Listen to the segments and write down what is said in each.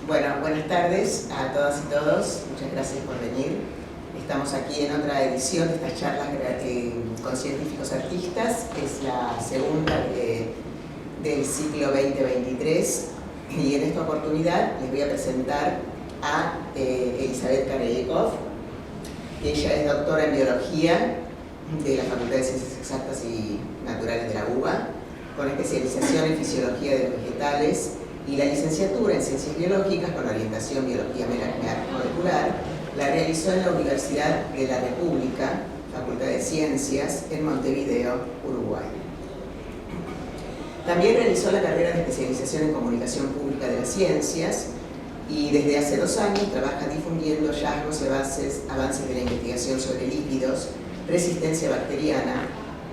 Bueno, buenas tardes a todas y todos. Muchas gracias por venir. Estamos aquí en otra edición de estas charlas con científicos artistas. Es la segunda del ciclo 2023 y en esta oportunidad les voy a presentar a Elizabeth Karelyekov. Ella es doctora en biología de la Facultad de Ciencias Exactas y Naturales de la UBA, con especialización en fisiología de los vegetales, y la licenciatura en Ciencias Biológicas con orientación Biología Molecular la realizó en la Universidad de la República, Facultad de Ciencias, en Montevideo, Uruguay. También realizó la carrera de especialización en Comunicación Pública de las Ciencias y desde hace 2 años trabaja difundiendo hallazgos y avances de la investigación sobre lípidos, resistencia bacteriana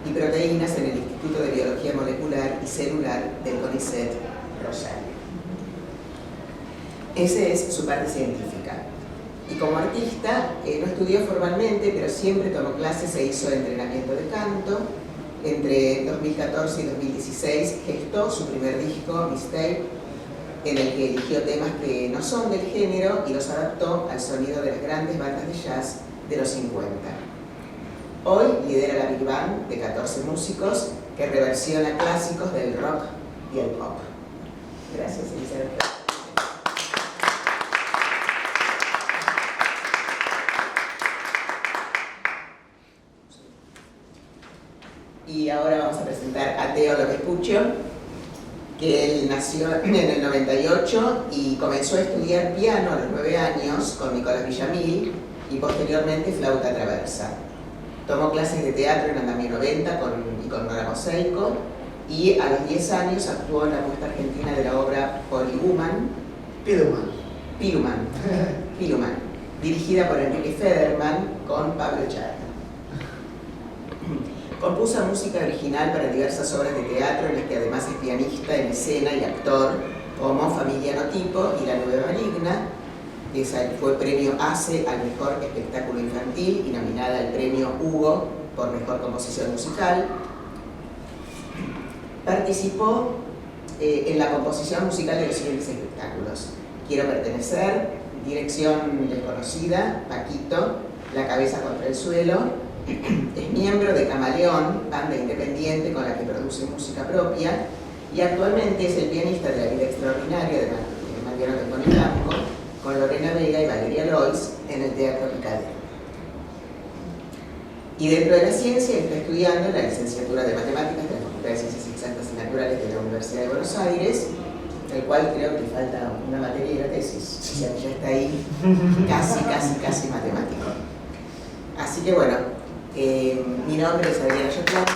y proteínas en el Instituto de Biología Molecular y Celular del CONICET Rosario. Esa es su parte científica. Y como artista, no estudió formalmente, pero siempre tomó clases e hizo entrenamiento de canto. Entre 2014 y 2016 gestó su primer disco, Mixtape, en el que eligió temas que no son del género y los adaptó al sonido de las grandes bandas de jazz de los 50. Hoy lidera la Big Band de 14 músicos que reversiona clásicos del rock y el pop. Gracias, Elizabeth. Y ahora vamos a presentar a Teo López Puccio, que él nació en el 98 y comenzó a estudiar piano a los 9 años con Nicolás Villamil y posteriormente flauta traversa. Tomó clases de teatro en Andamio 90 con Nora Moseico y a los 10 años actuó en la puesta argentina de la obra Piluman, dirigida por Enrique Federman con Pablo Echagüe. Compuso música original para diversas obras de teatro en las que además es pianista en escena y actor, como Familia No Tipo y La Nube Maligna. Esa fue premio ACE al mejor espectáculo infantil y nominada al premio Hugo por mejor composición musical. Participó en la composición musical de los siguientes espectáculos: Quiero Pertenecer, Dirección Desconocida, Paquito, La Cabeza contra el Suelo. Es miembro de Camaleón, banda independiente con la que produce música propia, y actualmente es el pianista de La Vida Extraordinaria de Mariano Campo, con Lorena Vega y Valeria Lois en el Teatro Picadero. Y dentro de la ciencia está estudiando la licenciatura de Matemáticas de la Facultad de Ciencias Exactas y Naturales de la Universidad de Buenos Aires, el cual creo que falta una materia y la tesis, o sea, ya está ahí casi matemático. Así que bueno, mi nombre es Adriana Schottlaender.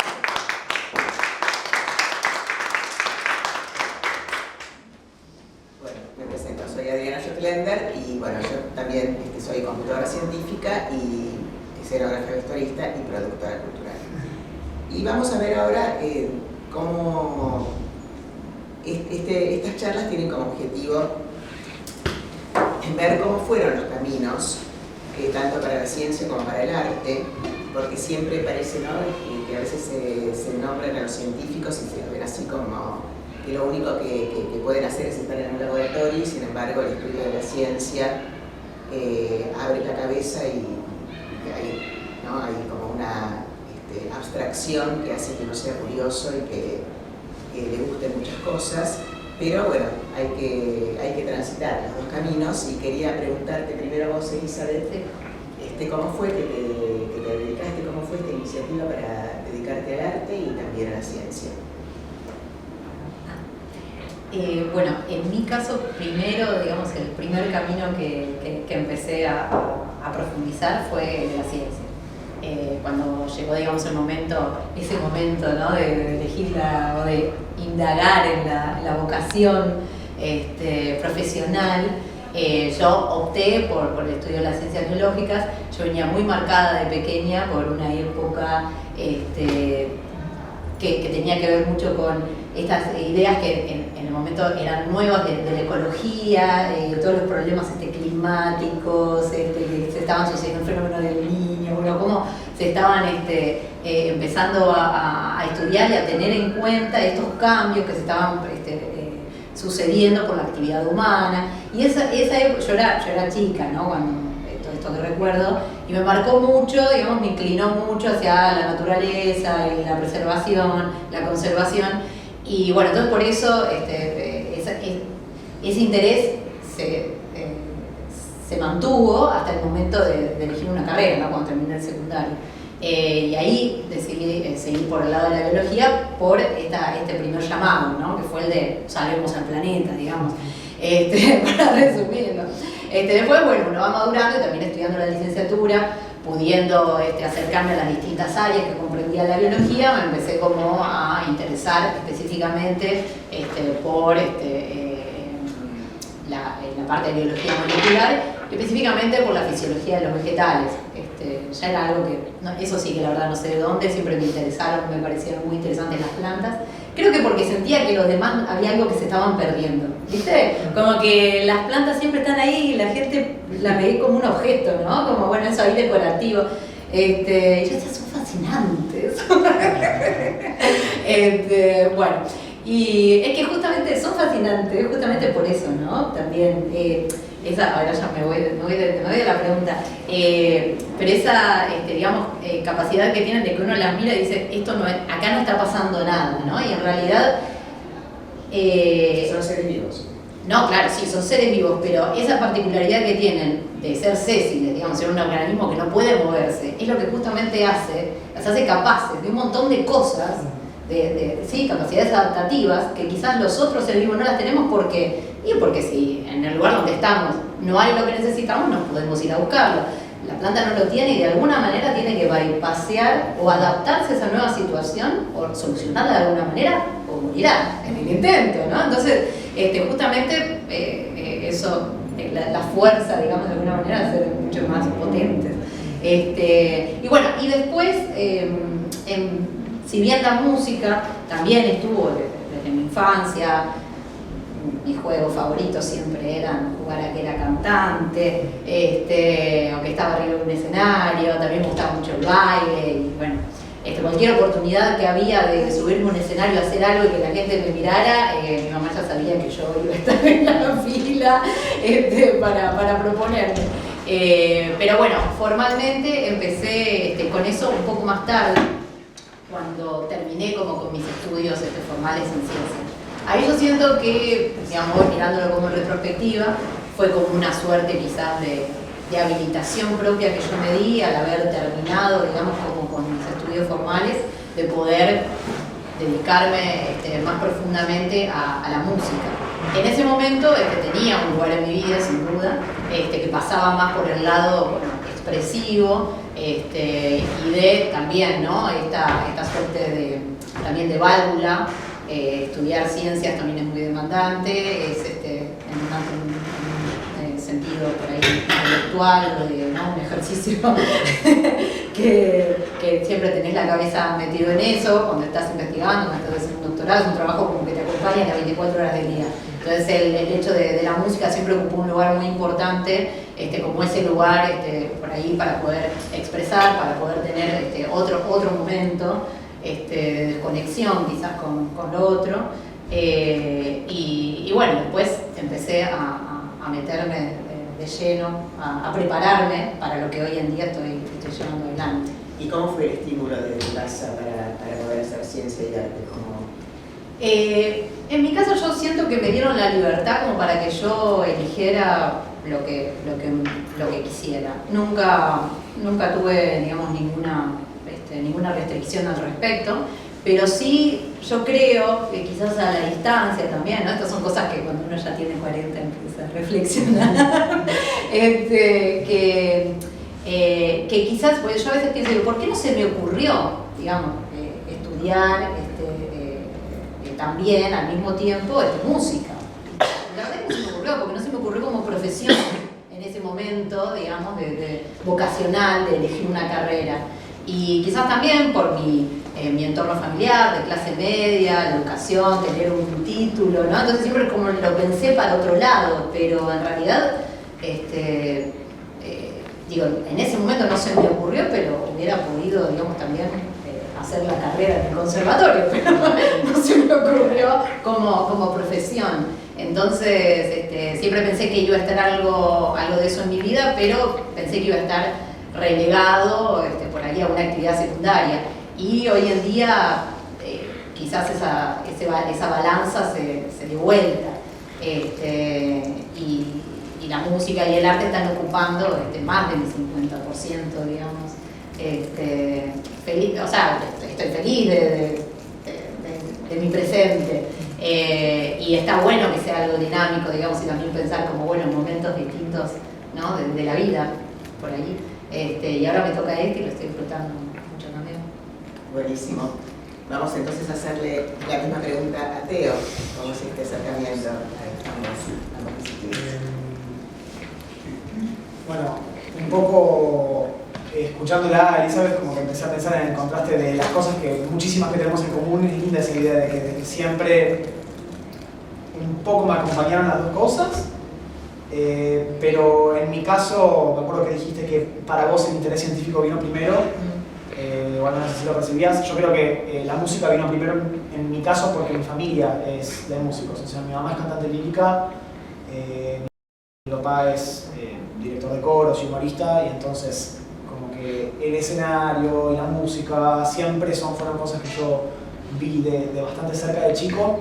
Bueno, me presento, soy Adriana Schottlaender y bueno, yo también soy computadora científica y escenógrafa, vestuarista y productora cultural. Y vamos a ver ahora cómo estas charlas tienen como objetivo ver cómo fueron los caminos, tanto para la ciencia como para el arte, porque siempre parece, ¿no?, que a veces se nombran a los científicos y se lo ven así como que lo único que pueden hacer es estar en un laboratorio, y sin embargo el estudio de la ciencia abre la cabeza y hay como una abstracción que hace que uno sea curioso y que le gusten muchas cosas, pero bueno, hay que transitar los dos caminos. Y quería preguntarte primero a vos, Elizabeth, ¿cómo fue que te dedicaste, cómo fue esta iniciativa para dedicarte al arte y también a la ciencia? Bueno, en mi caso, primero, digamos, el primer camino que empecé a profundizar fue en la ciencia. Cuando llegó, digamos, ese momento, ¿no?, de elegir o de indagar en la vocación profesional, yo opté por el estudio de las ciencias biológicas. Yo venía muy marcada de pequeña por una época que tenía que ver mucho con estas ideas que en el momento eran nuevas de la ecología, todos los problemas climáticos, que se estaban sucediendo, el fenómeno del Niño, bueno, cómo se estaban empezando a estudiar y a tener en cuenta estos cambios que se estaban sucediendo por la actividad humana. Y esa época, yo era chica, ¿no? Cuando todo esto que recuerdo, y me marcó mucho, digamos, me inclinó mucho hacia la naturaleza y la preservación, la conservación. Y bueno, entonces por eso ese interés se mantuvo hasta el momento de elegir una carrera, ¿no? Cuando terminé el secundario. Y ahí decidí seguir por el lado de la biología por este primer llamado, ¿no? Que fue el de salvemos al planeta, digamos, para resumirlo. Después, bueno, uno va madurando y también estudiando la licenciatura, pudiendo acercarme a las distintas áreas que comprendía la biología, me empecé como a interesar específicamente por la parte de biología molecular, específicamente por la fisiología de los vegetales. Ya era algo que, no, eso sí que la verdad no sé de dónde, siempre me interesaron, me parecieron muy interesantes las plantas. Creo que porque sentía que los demás había algo que se estaban perdiendo, ¿viste? Como que las plantas siempre están ahí y la gente las veía como un objeto, ¿no? Como, bueno, eso ahí decorativo. Y yo decía, son fascinantes. Bueno, y es que justamente son fascinantes, justamente por eso, ¿no? También, ahora ya me voy de la pregunta, pero esa, digamos, capacidad que tienen de que uno las mira y dice, acá no está pasando nada, ¿no? Y en realidad... son seres vivos. No, claro, sí, son seres vivos, pero esa particularidad que tienen de ser sésiles, digamos, ser un organismo que no puede moverse, es lo que justamente las hace capaces de un montón de cosas, sí, capacidades adaptativas, que quizás los otros seres vivos no las tenemos porque si en el lugar donde estamos no hay lo que necesitamos, nos podemos ir a buscarlo. La planta no lo tiene y de alguna manera tiene que bypassear o adaptarse a esa nueva situación o solucionarla de alguna manera o morirá en el intento, ¿no? Entonces, justamente eso, la fuerza, digamos, de alguna manera, va a ser mucho más potente. Y bueno, y después, si bien la música también estuvo desde mi infancia, mis juegos favoritos siempre eran jugar a que era cantante, aunque estaba arriba de un escenario, también me gustaba mucho el baile, y bueno, cualquier oportunidad que había de subirme a un escenario a hacer algo y que la gente me mirara, mi mamá ya sabía que yo iba a estar en la fila para proponerme. Pero bueno, formalmente empecé con eso un poco más tarde, cuando terminé como con mis estudios formales en ciencia. Ahí yo siento que, digamos, mirándolo como en retrospectiva, fue como una suerte quizás de habilitación propia que yo me di al haber terminado, digamos, como con mis estudios formales, de poder dedicarme más profundamente a la música. En ese momento tenía un lugar en mi vida, sin duda, que pasaba más por el lado, bueno, expresivo, y de también, ¿no? esta suerte también de válvula. Estudiar ciencias también es muy demandante, es en un sentido por ahí intelectual, ¿no? Un ejercicio que siempre tenés la cabeza metido en eso, cuando estás investigando, cuando estás haciendo un doctorado, es un trabajo como que te acompaña las 24 horas del día. Entonces el hecho de la música siempre ocupó un lugar muy importante, como ese lugar por ahí para poder expresar, para poder tener otro momento de desconexión quizás con lo otro. Y bueno, después empecé a meterme de lleno, a prepararme para lo que hoy en día estoy llevando adelante. ¿Y cómo fue el estímulo de tu casa para poder hacer ciencia y arte? En mi caso yo siento que me dieron la libertad como para que yo eligiera lo que quisiera. Nunca tuve, digamos, ninguna restricción al respecto, pero sí yo creo que quizás a la distancia también, ¿no? Estas son cosas que cuando uno ya tiene 40 empieza a reflexionar, que quizás, pues yo a veces pienso, ¿por qué no se me ocurrió, digamos, estudiar también al mismo tiempo música? La verdad es que no se me ocurrió, porque no se me ocurrió como profesión en ese momento, digamos, de vocacional, de elegir una carrera. Y quizás también por mi entorno familiar, de clase media, la educación, tener un título, ¿no? Entonces siempre como lo pensé para otro lado, pero en realidad, digo, en ese momento no se me ocurrió, pero hubiera podido, digamos, también hacer la carrera en el conservatorio, pero no se me ocurrió como profesión. Entonces, siempre pensé que iba a estar algo de eso en mi vida, pero pensé que iba a estar relegado por ahí a una actividad secundaria. Y hoy en día quizás esa balanza se dio vuelta. Y la música y el arte están ocupando más del 50%, digamos. Feliz, o sea, estoy feliz de mi presente. Y está bueno que sea algo dinámico, digamos, y también pensar como, bueno, momentos distintos, ¿no? de la vida, por ahí. Y ahora me toca y lo estoy disfrutando mucho también. Buenísimo. Vamos entonces a hacerle la misma pregunta a Teo. ¿Cómo es este acercamiento a ambos disciplinas? Bueno, un poco escuchándola, Elizabeth, como que empecé a pensar en el contraste de las cosas muchísimas que tenemos en común. Es linda esa idea de que siempre un poco me acompañaron las dos cosas, pero en mi caso, me acuerdo que dijiste que para vos el interés científico vino primero, bueno, no sé si lo percibías. Yo creo que la música vino primero en mi caso porque mi familia es de músicos, o sea, mi mamá es cantante lírica, mi papá es director de coros y humorista, y entonces como que el escenario y la música siempre fueron cosas que yo vi de bastante cerca de chico.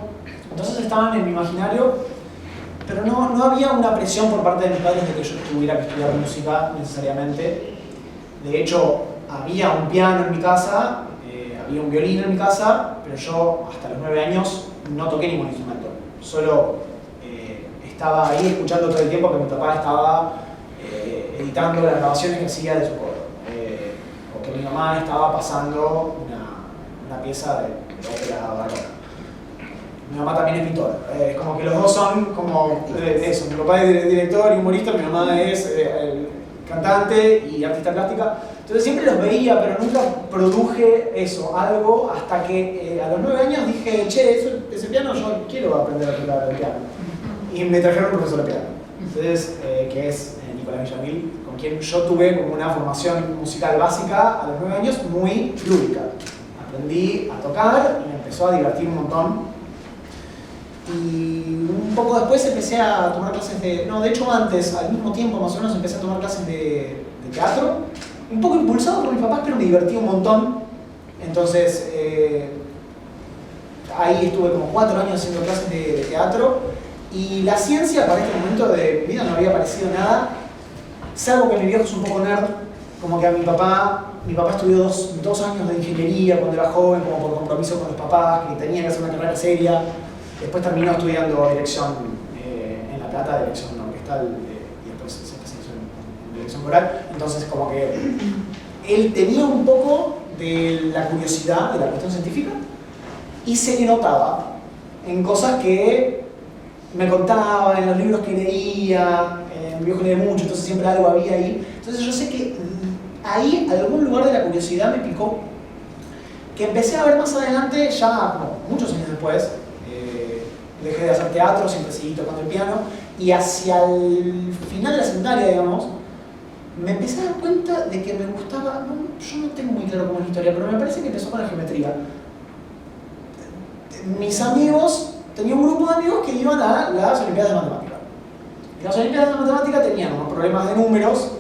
Entonces estaban en mi imaginario, pero no había una presión por parte de mis padres de que yo tuviera que estudiar música necesariamente. De hecho, había un piano en mi casa, había un violín en mi casa, pero yo hasta los 9 años no toqué ningún instrumento. Solo estaba ahí escuchando todo el tiempo que mi papá estaba editando las grabaciones que hacía de su coro. O que mi mamá estaba pasando una pieza de ópera barroca. Mi mamá también es pintora. Como que los dos son como eso. Mi papá es director y humorista, mi mamá es cantante y artista plástica. Entonces siempre los veía, pero nunca produje algo, hasta que a los 9 años dije, che, ese piano yo quiero aprender a tocar el piano. Y me trajeron un profesor de piano, entonces, que es Nicolás Villamil, con quien yo tuve como una formación musical básica a los 9 años muy lúdica. Aprendí a tocar y me empezó a divertir un montón. Y un poco después empecé a tomar clases de hecho antes, al mismo tiempo más o menos, empecé a tomar clases de teatro, un poco impulsado por mis papás, pero me divertí un montón. Entonces, ahí estuve como 4 años haciendo clases de teatro. Y la ciencia para este momento de mi vida no había parecido nada, salvo que mi viejo es un poco nerd, como que a mi papá estudió dos años de ingeniería cuando era joven, como por compromiso con los papás, que tenía que hacer una carrera seria. Después terminó estudiando dirección en La Plata, dirección orquestal, y después se especializó en dirección coral. Entonces, como que él tenía un poco de la curiosidad de la cuestión científica y se le notaba en cosas que me contaba, en los libros que leía. Mi viejo lee mucho, entonces siempre algo había ahí. Entonces yo sé que ahí algún lugar de la curiosidad me picó, que empecé a ver más adelante, ya como muchos años después. Dejé de hacer teatro, siempre seguí tocando el piano, y hacia el final de la secundaria, digamos, me empecé a dar cuenta de que me gustaba, yo no tengo muy claro cómo es la historia, pero me parece que empezó con la geometría. Mis amigos, tenía un grupo de amigos que iban a las Olimpiadas de Matemática. Y las Olimpiadas de Matemática tenían unos problemas de números.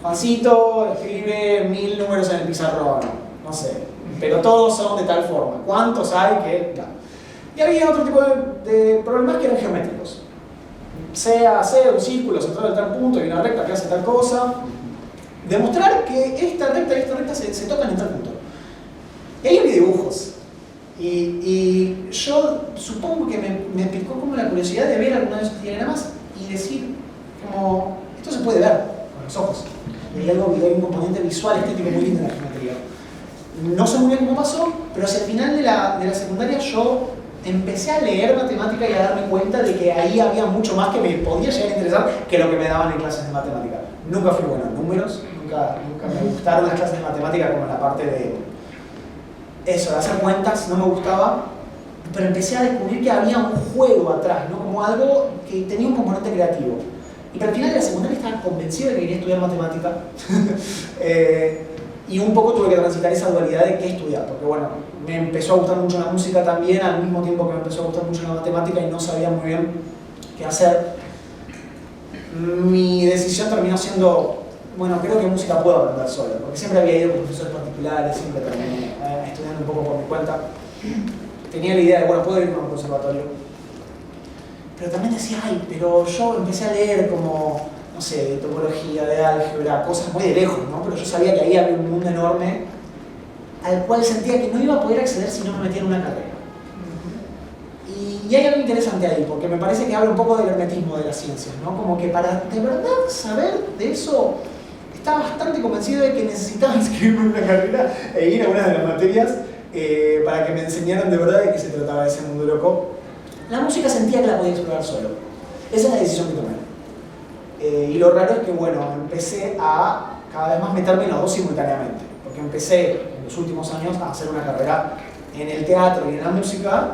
Juancito escribe 1000 números en el pizarrón, no sé, pero todos son de tal forma. ¿Cuántos hay que...? Y había otro tipo de problemas que eran geométricos. C hace un círculo centrado en tal punto y una recta que hace tal cosa. Demostrar que esta recta y esta recta se tocan en tal punto. Y ahí había dibujos. Y yo supongo que me picó como la curiosidad de ver alguno de esos diagramas y decir, como, esto se puede ver con los ojos. Y hay un componente visual estético muy lindo en la geometría. No sé muy bien cómo pasó, pero hacia el final de la secundaria yo empecé a leer matemática y a darme cuenta de que ahí había mucho más que me podía llegar a interesar que lo que me daban en clases de matemática. Nunca fui bueno en números, nunca me gustaron las clases de matemática como la parte de eso, de hacer cuentas, no me gustaba, pero empecé a descubrir que había un juego atrás, ¿no? Como algo que tenía un componente creativo. Y para el final de la secundaria estaba convencido de que quería estudiar matemática. Y un poco tuve que transitar esa dualidad de qué estudiar, porque bueno, me empezó a gustar mucho la música también, al mismo tiempo que me empezó a gustar mucho la matemática y no sabía muy bien qué hacer, mi decisión terminó siendo, bueno, creo que música puedo aprender solo, porque siempre había ido con profesores particulares, siempre terminé estudiando un poco por mi cuenta. Tenía la idea de, bueno, puedo ir a un conservatorio. Pero también decía, ay, pero yo empecé a leer como, no sé, de topología, de álgebra, cosas muy de lejos, ¿no? Pero yo sabía que ahí había un mundo enorme al cual sentía que no iba a poder acceder si no me metía en una carrera. Y hay algo interesante ahí, porque me parece que habla un poco del hermetismo de las ciencias, ¿no? Como que para de verdad saber de eso, estaba bastante convencido de que necesitaba inscribirme en una carrera e ir a una de las materias para que me enseñaran de verdad de qué se trataba de ese mundo loco. La música sentía que la podía explorar solo. Esa es la decisión que tomé. Y lo raro es que, bueno, empecé a cada vez más meterme en los dos simultáneamente. Porque empecé en los últimos años a hacer una carrera en el teatro y en la música,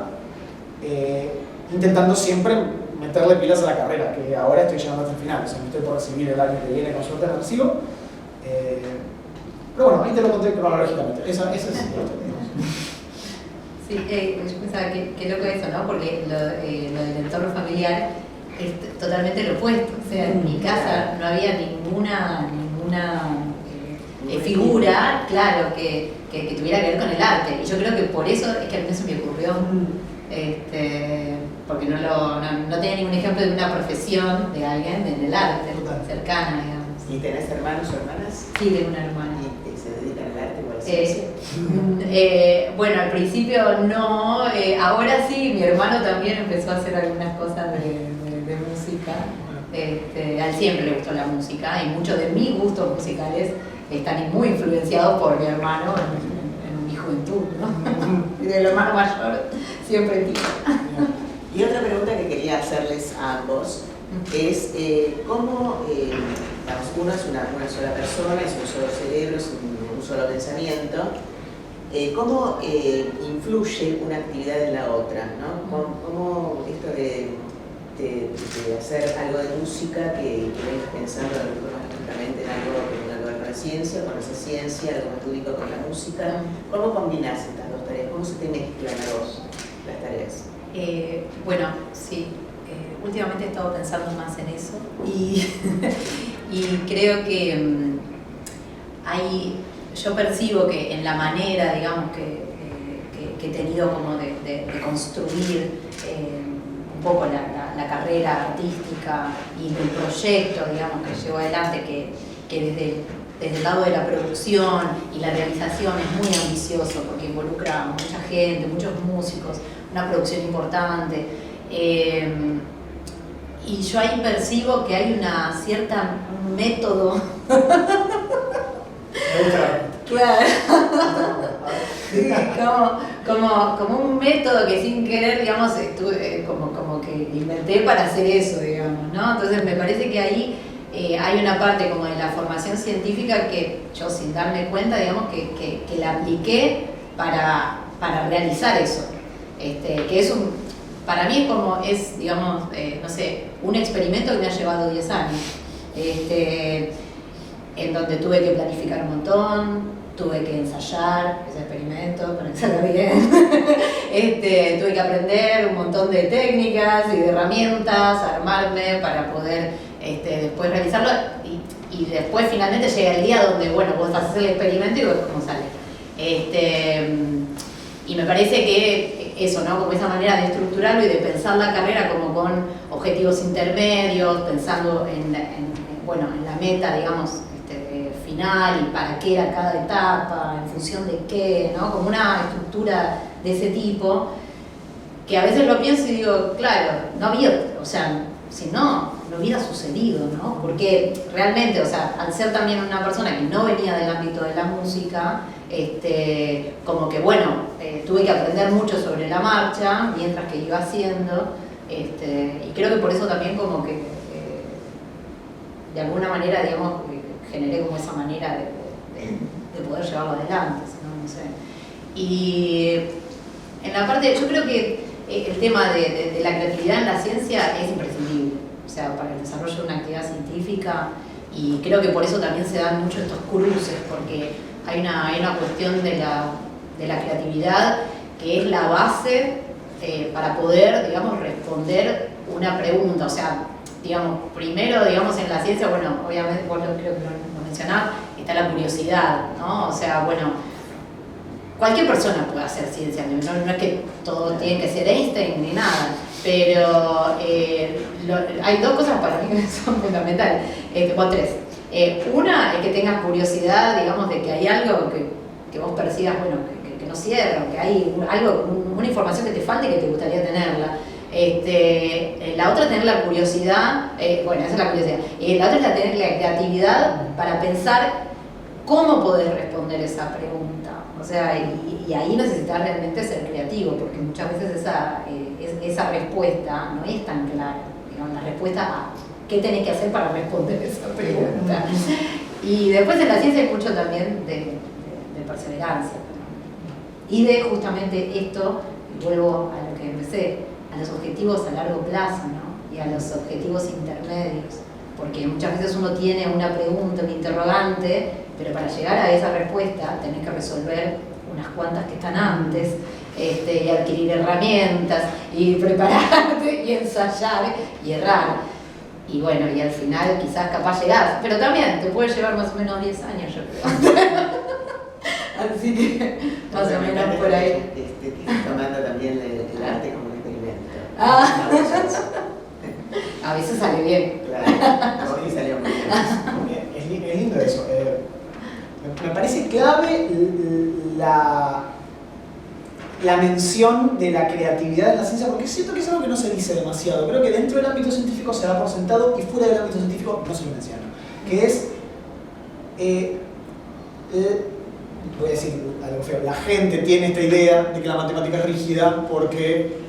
intentando siempre meterle pilas a la carrera, que ahora estoy llegando hasta el final. O sea, me estoy por recibir el año que viene, con suerte me recibo. Pero bueno, ahí te lo conté cronológicamente. Esa es la historia. Sí, yo pensaba que loco eso, ¿no? Porque lo del entorno familiar es totalmente lo opuesto. O sea, en mi casa no había ninguna figura, claro, que tuviera que ver con el arte. Y yo creo que por eso es que a mí se me ocurrió, porque no tenía ningún ejemplo de una profesión de alguien en el arte, cercana, digamos. ¿Y tenés hermanos o hermanas? Sí, tengo una hermana. ¿Y se dedican al arte o a la ciencia? Bueno, al principio no, ahora sí, mi hermano también empezó a hacer algunas cosas de música. A él siempre le gustó la música y muchos de mis gustos musicales están muy influenciados por mi hermano en mi juventud, ¿no? Y del hermano mayor siempre tío. Y otra pregunta que quería hacerles a ambos es cómo, digamos, uno es una sola persona, es un solo cerebro, es un solo pensamiento, cómo influye una actividad en la otra, ¿no? ¿Cómo esto de hacer algo de música que vengas pensando de alguna forma justamente en algo que tenga que ver con la ciencia, con esa ciencia, algo más lúdico con la música, ¿cómo combinás estas dos tareas? ¿Cómo se te mezclan a vos las tareas? Bueno, sí. Últimamente he estado pensando más en eso y creo que yo percibo que en la manera, digamos, que he tenido como de construir un poco la carrera artística y el proyecto, digamos, que llevo adelante, que desde el lado de la producción y la realización es muy ambicioso porque involucra a mucha gente, muchos músicos, una producción importante. Y yo ahí percibo que hay una cierta método. Me gusta. Claro. como un método que sin querer, digamos, como que inventé para hacer eso, digamos, ¿no? Entonces me parece que ahí hay una parte como de la formación científica que yo sin darme cuenta, digamos, que la apliqué para realizar eso. Que es para mí es, digamos, no sé, un experimento que me ha llevado 10 años, en donde tuve que planificar un montón, tuve que ensayar ese experimento para que salga bien, tuve que aprender un montón de técnicas y de herramientas, armarme para poder después realizarlo y después finalmente llega el día donde, bueno, vos haces el experimento y ves cómo sale. Y me parece que eso, ¿no? Como esa manera de estructurarlo y de pensar la carrera como con objetivos intermedios, pensando en la meta, digamos, final y para qué era cada etapa, en función de qué, ¿no? Como una estructura de ese tipo, que a veces lo pienso y digo, claro, no había, o sea, si no hubiera sucedido, ¿no? Porque realmente, o sea, al ser también una persona que no venía del ámbito de la música, como que bueno, tuve que aprender mucho sobre la marcha mientras que iba haciendo, y creo que por eso también como que de alguna manera, digamos, generé como esa manera de poder llevarlo adelante, ¿no? No sé. Y en la parte, yo creo que el tema de la creatividad en la ciencia es imprescindible, o sea, para el desarrollo de una actividad científica, y creo que por eso también se dan mucho estos cruces, porque hay una cuestión de la creatividad que es la base para poder, digamos, responder una pregunta. O sea, digamos, primero, digamos, en la ciencia, bueno, obviamente, vos creo que lo mencionás, está la curiosidad, ¿no? O sea, bueno, cualquier persona puede hacer ciencia, no es que todo tiene que ser Einstein ni nada, pero hay dos cosas para mí que son fundamentales, o tres. Una es que tengas curiosidad, digamos, de que hay algo que vos persigas, bueno, que no cierra, que hay algo, una información que te falta y que te gustaría tenerla. La otra es tener la curiosidad, bueno, esa es la curiosidad. La otra es tener la creatividad para pensar cómo podés responder esa pregunta. O sea, y ahí necesitas realmente ser creativo, porque muchas veces esa respuesta no es tan clara. Digamos, la respuesta a qué tenés que hacer para responder esa pregunta. Y después en la ciencia hay mucho también de perseverancia. Y de justamente esto, vuelvo a lo que empecé, a los objetivos a largo plazo, ¿no? Y a los objetivos intermedios. Porque muchas veces uno tiene una pregunta, un interrogante, pero para llegar a esa respuesta tenés que resolver unas cuantas que están antes, y adquirir herramientas, y prepararte, y ensayar, y errar. Y bueno, y al final quizás capaz llegás, pero también te puede llevar más o menos 10 años, yo creo. Así que más o menos por ahí. Que estás tomando también el arte como un experimento. A veces sale bien. Claro, sí salió muy bien. Es lindo eso. Me parece clave la mención de la creatividad en la ciencia, porque siento que es algo que no se dice demasiado. Creo que dentro del ámbito científico se da por sentado y fuera del ámbito científico no se lo menciona. Que es, voy a decir algo feo, la gente tiene esta idea de que la matemática es rígida porque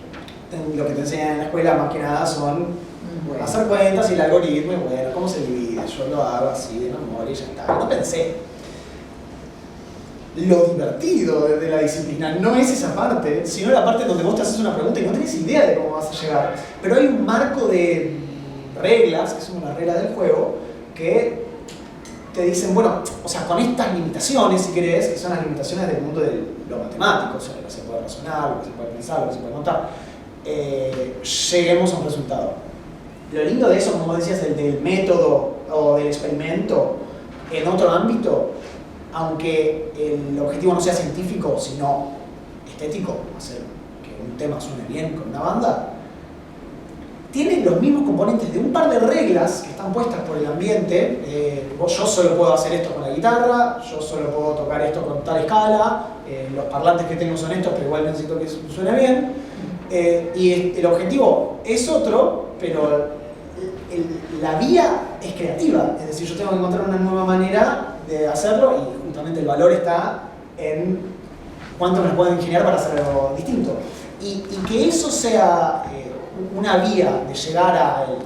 lo que te enseñan en la escuela más que nada son hacer cuentas y el algoritmo, y bueno, ¿cómo se divide? Yo lo hago así de memoria y ya está. No pensé. Lo divertido de la disciplina no es esa parte, sino la parte donde vos te haces una pregunta y no tenés idea de cómo vas a llegar. Pero hay un marco de reglas, que son una regla del juego, que te dicen, bueno, o sea, con estas limitaciones, si querés, que son las limitaciones del mundo de lo matemático, o sea, lo que se puede razonar, lo que se puede pensar, lo que se puede notar, lleguemos a un resultado. Lo lindo de eso, como decías, del método o del experimento en otro ámbito, aunque el objetivo no sea científico, sino estético, hacer que un tema suene bien con una banda, tiene los mismos componentes de un par de reglas que están puestas por el ambiente. Yo solo puedo hacer esto con la guitarra, yo solo puedo tocar esto con tal escala, los parlantes que tengo son estos, pero igual necesito que suene bien. Y el objetivo es otro, pero la vía es creativa, es decir, yo tengo que encontrar una nueva manera de hacerlo y justamente el valor está en cuánto me puedo ingeniar para hacer algo distinto. Y que eso sea una vía de llegar al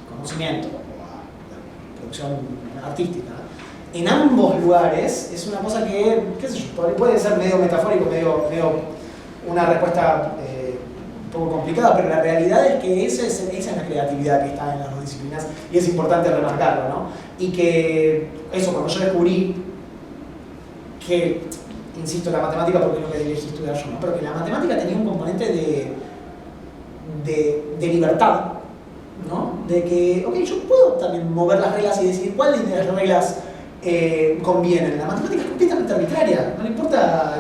conocimiento o a la producción artística en ambos lugares es una cosa que, qué sé yo, puede ser medio metafórico, medio una respuesta un poco complicada, pero la realidad es que esa es la creatividad que está en las dos disciplinas y es importante remarcarlo, ¿no? Y que eso, cuando yo descubrí que, insisto, la matemática, porque es lo que elegí estudiar yo, ¿no? Pero que la matemática tenía un componente de libertad, ¿no? De que, ok, yo puedo también mover las reglas y decidir cuáles de las reglas convienen. La matemática es completamente arbitraria, no le importa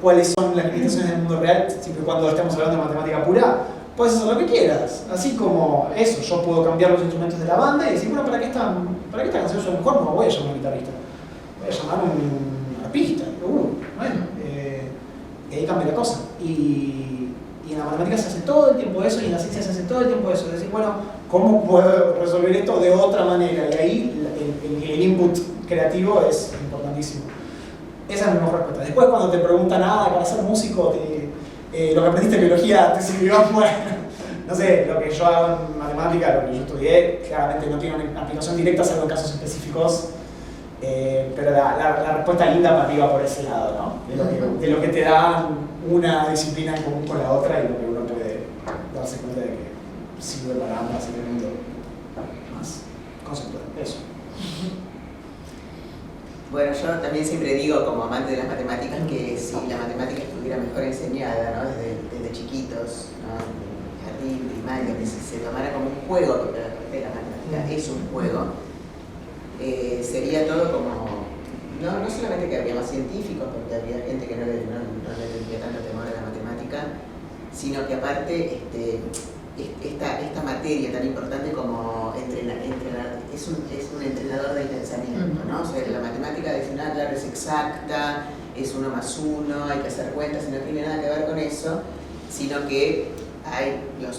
cuáles son las limitaciones del mundo real, siempre y cuando estemos hablando de matemática pura, puedes hacer lo que quieras. Así como eso, yo puedo cambiar los instrumentos de la banda y decir, bueno, para que esta canción suene mejor no voy a llamar a un guitarrista, voy a llamar a un arpista. Bueno, y ahí cambia la cosa. Y en la matemática se hace todo el tiempo eso y en la ciencia se hace todo el tiempo eso. Es decir, bueno, ¿cómo puedo resolver esto de otra manera? Y ahí el input creativo es importantísimo. Esa es mi mejor respuesta. Después, cuando te preguntan, para ser músico, lo que aprendiste en biología te sirvió, bueno, no sé, lo que yo hago en matemática, lo que yo estudié, claramente no tiene una aplicación directa, salvo en casos específicos, pero la respuesta linda para mí va por ese lado, ¿no? De lo que te da una disciplina en común con la otra y lo que uno puede darse cuenta de que sirve para ambas en el mundo más conceptual. Eso. Bueno, yo también siempre digo, como amante de las matemáticas, que si la matemática estuviera mejor enseñada, ¿no? desde chiquitos, juego, porque la matemática es un juego, sería todo como, no solamente que habría más científicos, porque habría gente que no le tendría tanto temor a la matemática, sino que aparte esta materia tan importante como entrenar es un entrenador del pensamiento, ¿no? O sea, la matemática de decir, claro, es exacta, es 1 más 1, hay que hacer cuentas, y no tiene nada que ver con eso, sino que hay los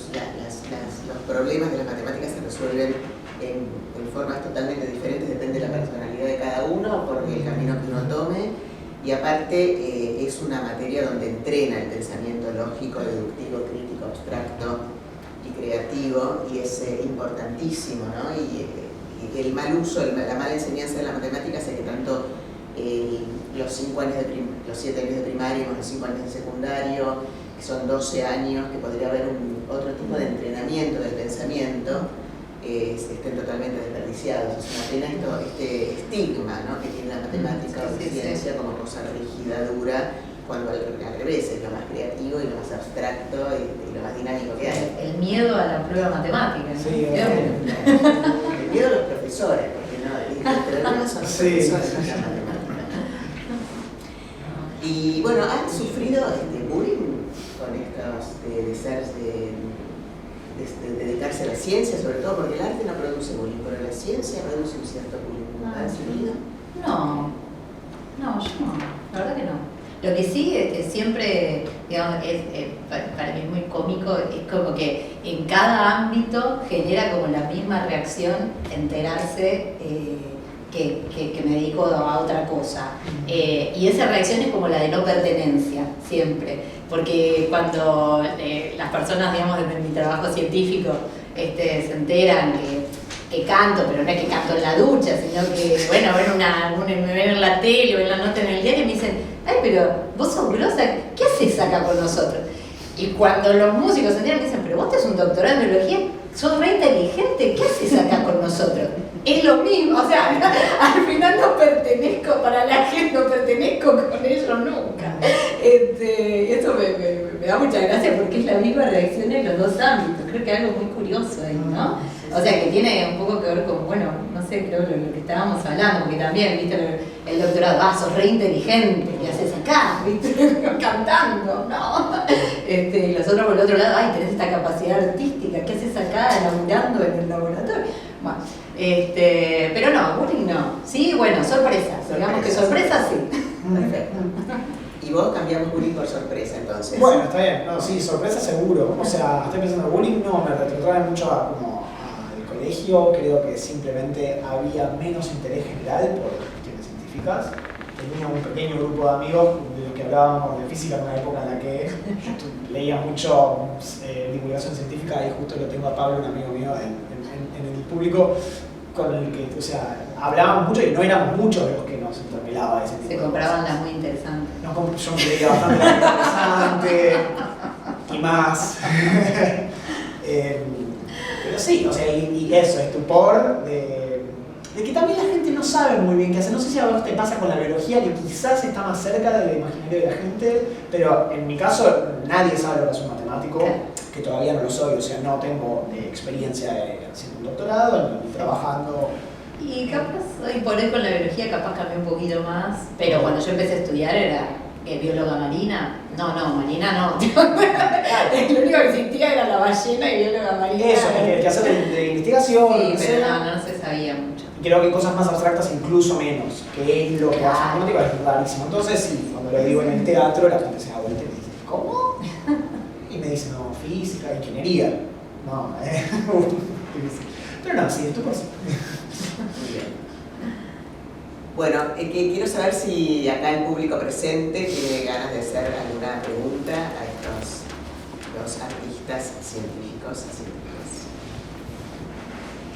problemas de las matemáticas se resuelven en formas totalmente diferentes, depende de la personalidad de cada uno, por el camino que uno tome, y aparte es una materia donde entrena el pensamiento lógico, deductivo, crítico, abstracto y creativo, y es importantísimo, ¿no? Y el mal uso, la mala enseñanza de la matemática hace que tanto los 7 años de primaria como los 5 años de secundario, que son 12 años, que podría haber otro tipo de entrenamiento del pensamiento, estén totalmente desperdiciados. Es una pena este estigma, ¿no?, que tiene la matemática o la ciencia como cosa rígida, dura, cuando al revés es lo más creativo y lo más abstracto y lo más dinámico que hay. El miedo a la prueba matemática, ¿no? Sí, el miedo a los profesores, porque pero no son los profesores de la matemática. Y bueno, ¿han sufrido bullying con estos de dedicarse a la ciencia, sobre todo porque el arte no produce bullying, pero la ciencia produce un cierto bullying? ¿Han sufrido? No, yo no, la verdad que no. Lo que sí siempre, digamos, para mí es muy cómico, es como que en cada ámbito genera como la misma reacción enterarse que me dedico a otra cosa. Y esa reacción es como la de no pertenencia, siempre. Porque cuando las personas, digamos, de mi trabajo científico se enteran que canto, pero no es que canto en la ducha, sino que, bueno, me ven en la tele o en la nota en el diario y me dicen, ay, pero vos sos grosa, ¿qué haces acá con nosotros? Y cuando los músicos se enteran, me dicen, pero vos tenés un doctorado en biología, sos re inteligente, ¿qué haces acá con nosotros? Es lo mismo, o sea, al final no pertenezco para la gente, no pertenezco con ellos nunca. Y eso me da mucha gracia porque es la misma reacción en los dos ámbitos. Creo que es algo muy curioso ahí, ¿no? O sea, que tiene un poco que ver con, bueno, no sé, creo lo que estábamos hablando, porque también, viste, el doctorado, sos re inteligente, ¿qué haces acá? ¿Viste? Cantando, ¿no? Y los otros por el otro lado, ay, tenés esta capacidad artística, ¿qué haces acá laburando en el laboratorio? Bueno, pero no, bullying no. Sí, bueno, sorpresas, digamos que sorpresas sí. Perfecto. Y vos cambiamos bullying por sorpresa, entonces. Bueno, está bien. No, sí, sorpresa seguro. O sea, estoy pensando en bullying, no, me retrotrae mucho al colegio. Creo que simplemente había menos interés general por cuestiones científicas. Tenía un pequeño grupo de amigos de los que hablábamos de física en una época en la que yo leía mucho divulgación científica, y justo lo tengo a Pablo, un amigo mío, en el público, con el que, o sea, hablábamos mucho y no éramos muchos de los que nos interpelaba ese tipo de cosas. Se compraban las muy interesantes. Yo me creía bastante interesante y más. Pero sí, o sea, y eso, estupor de que también la gente no sabe muy bien qué hacer. No sé si a vos te pasa con la biología, que quizás está más cerca del imaginario de la gente, pero en mi caso nadie sabe lo que es un matemático, que todavía no lo soy, o sea, no tengo experiencia haciendo un doctorado ni trabajando. Y capaz, hoy por hoy con la biología capaz cambié un poquito más, pero cuando yo empecé a estudiar era bióloga marina. No, marina no. Lo único que existía era la ballena y bióloga marina. Eso, que hacer de investigación. Sí, pero no se sabía mucho. Creo que cosas más abstractas incluso menos, que es lo que hace la matemática, es rarísimo. Entonces sí, cuando lo digo en el teatro, la gente se da vuelta y me dice, ¿cómo? Y me dice, no, física, ingeniería. No, pero no, sí, esto por sí. Muy bien. Bueno, quiero saber si acá el público presente tiene ganas de hacer alguna pregunta a estos dos artistas científicos.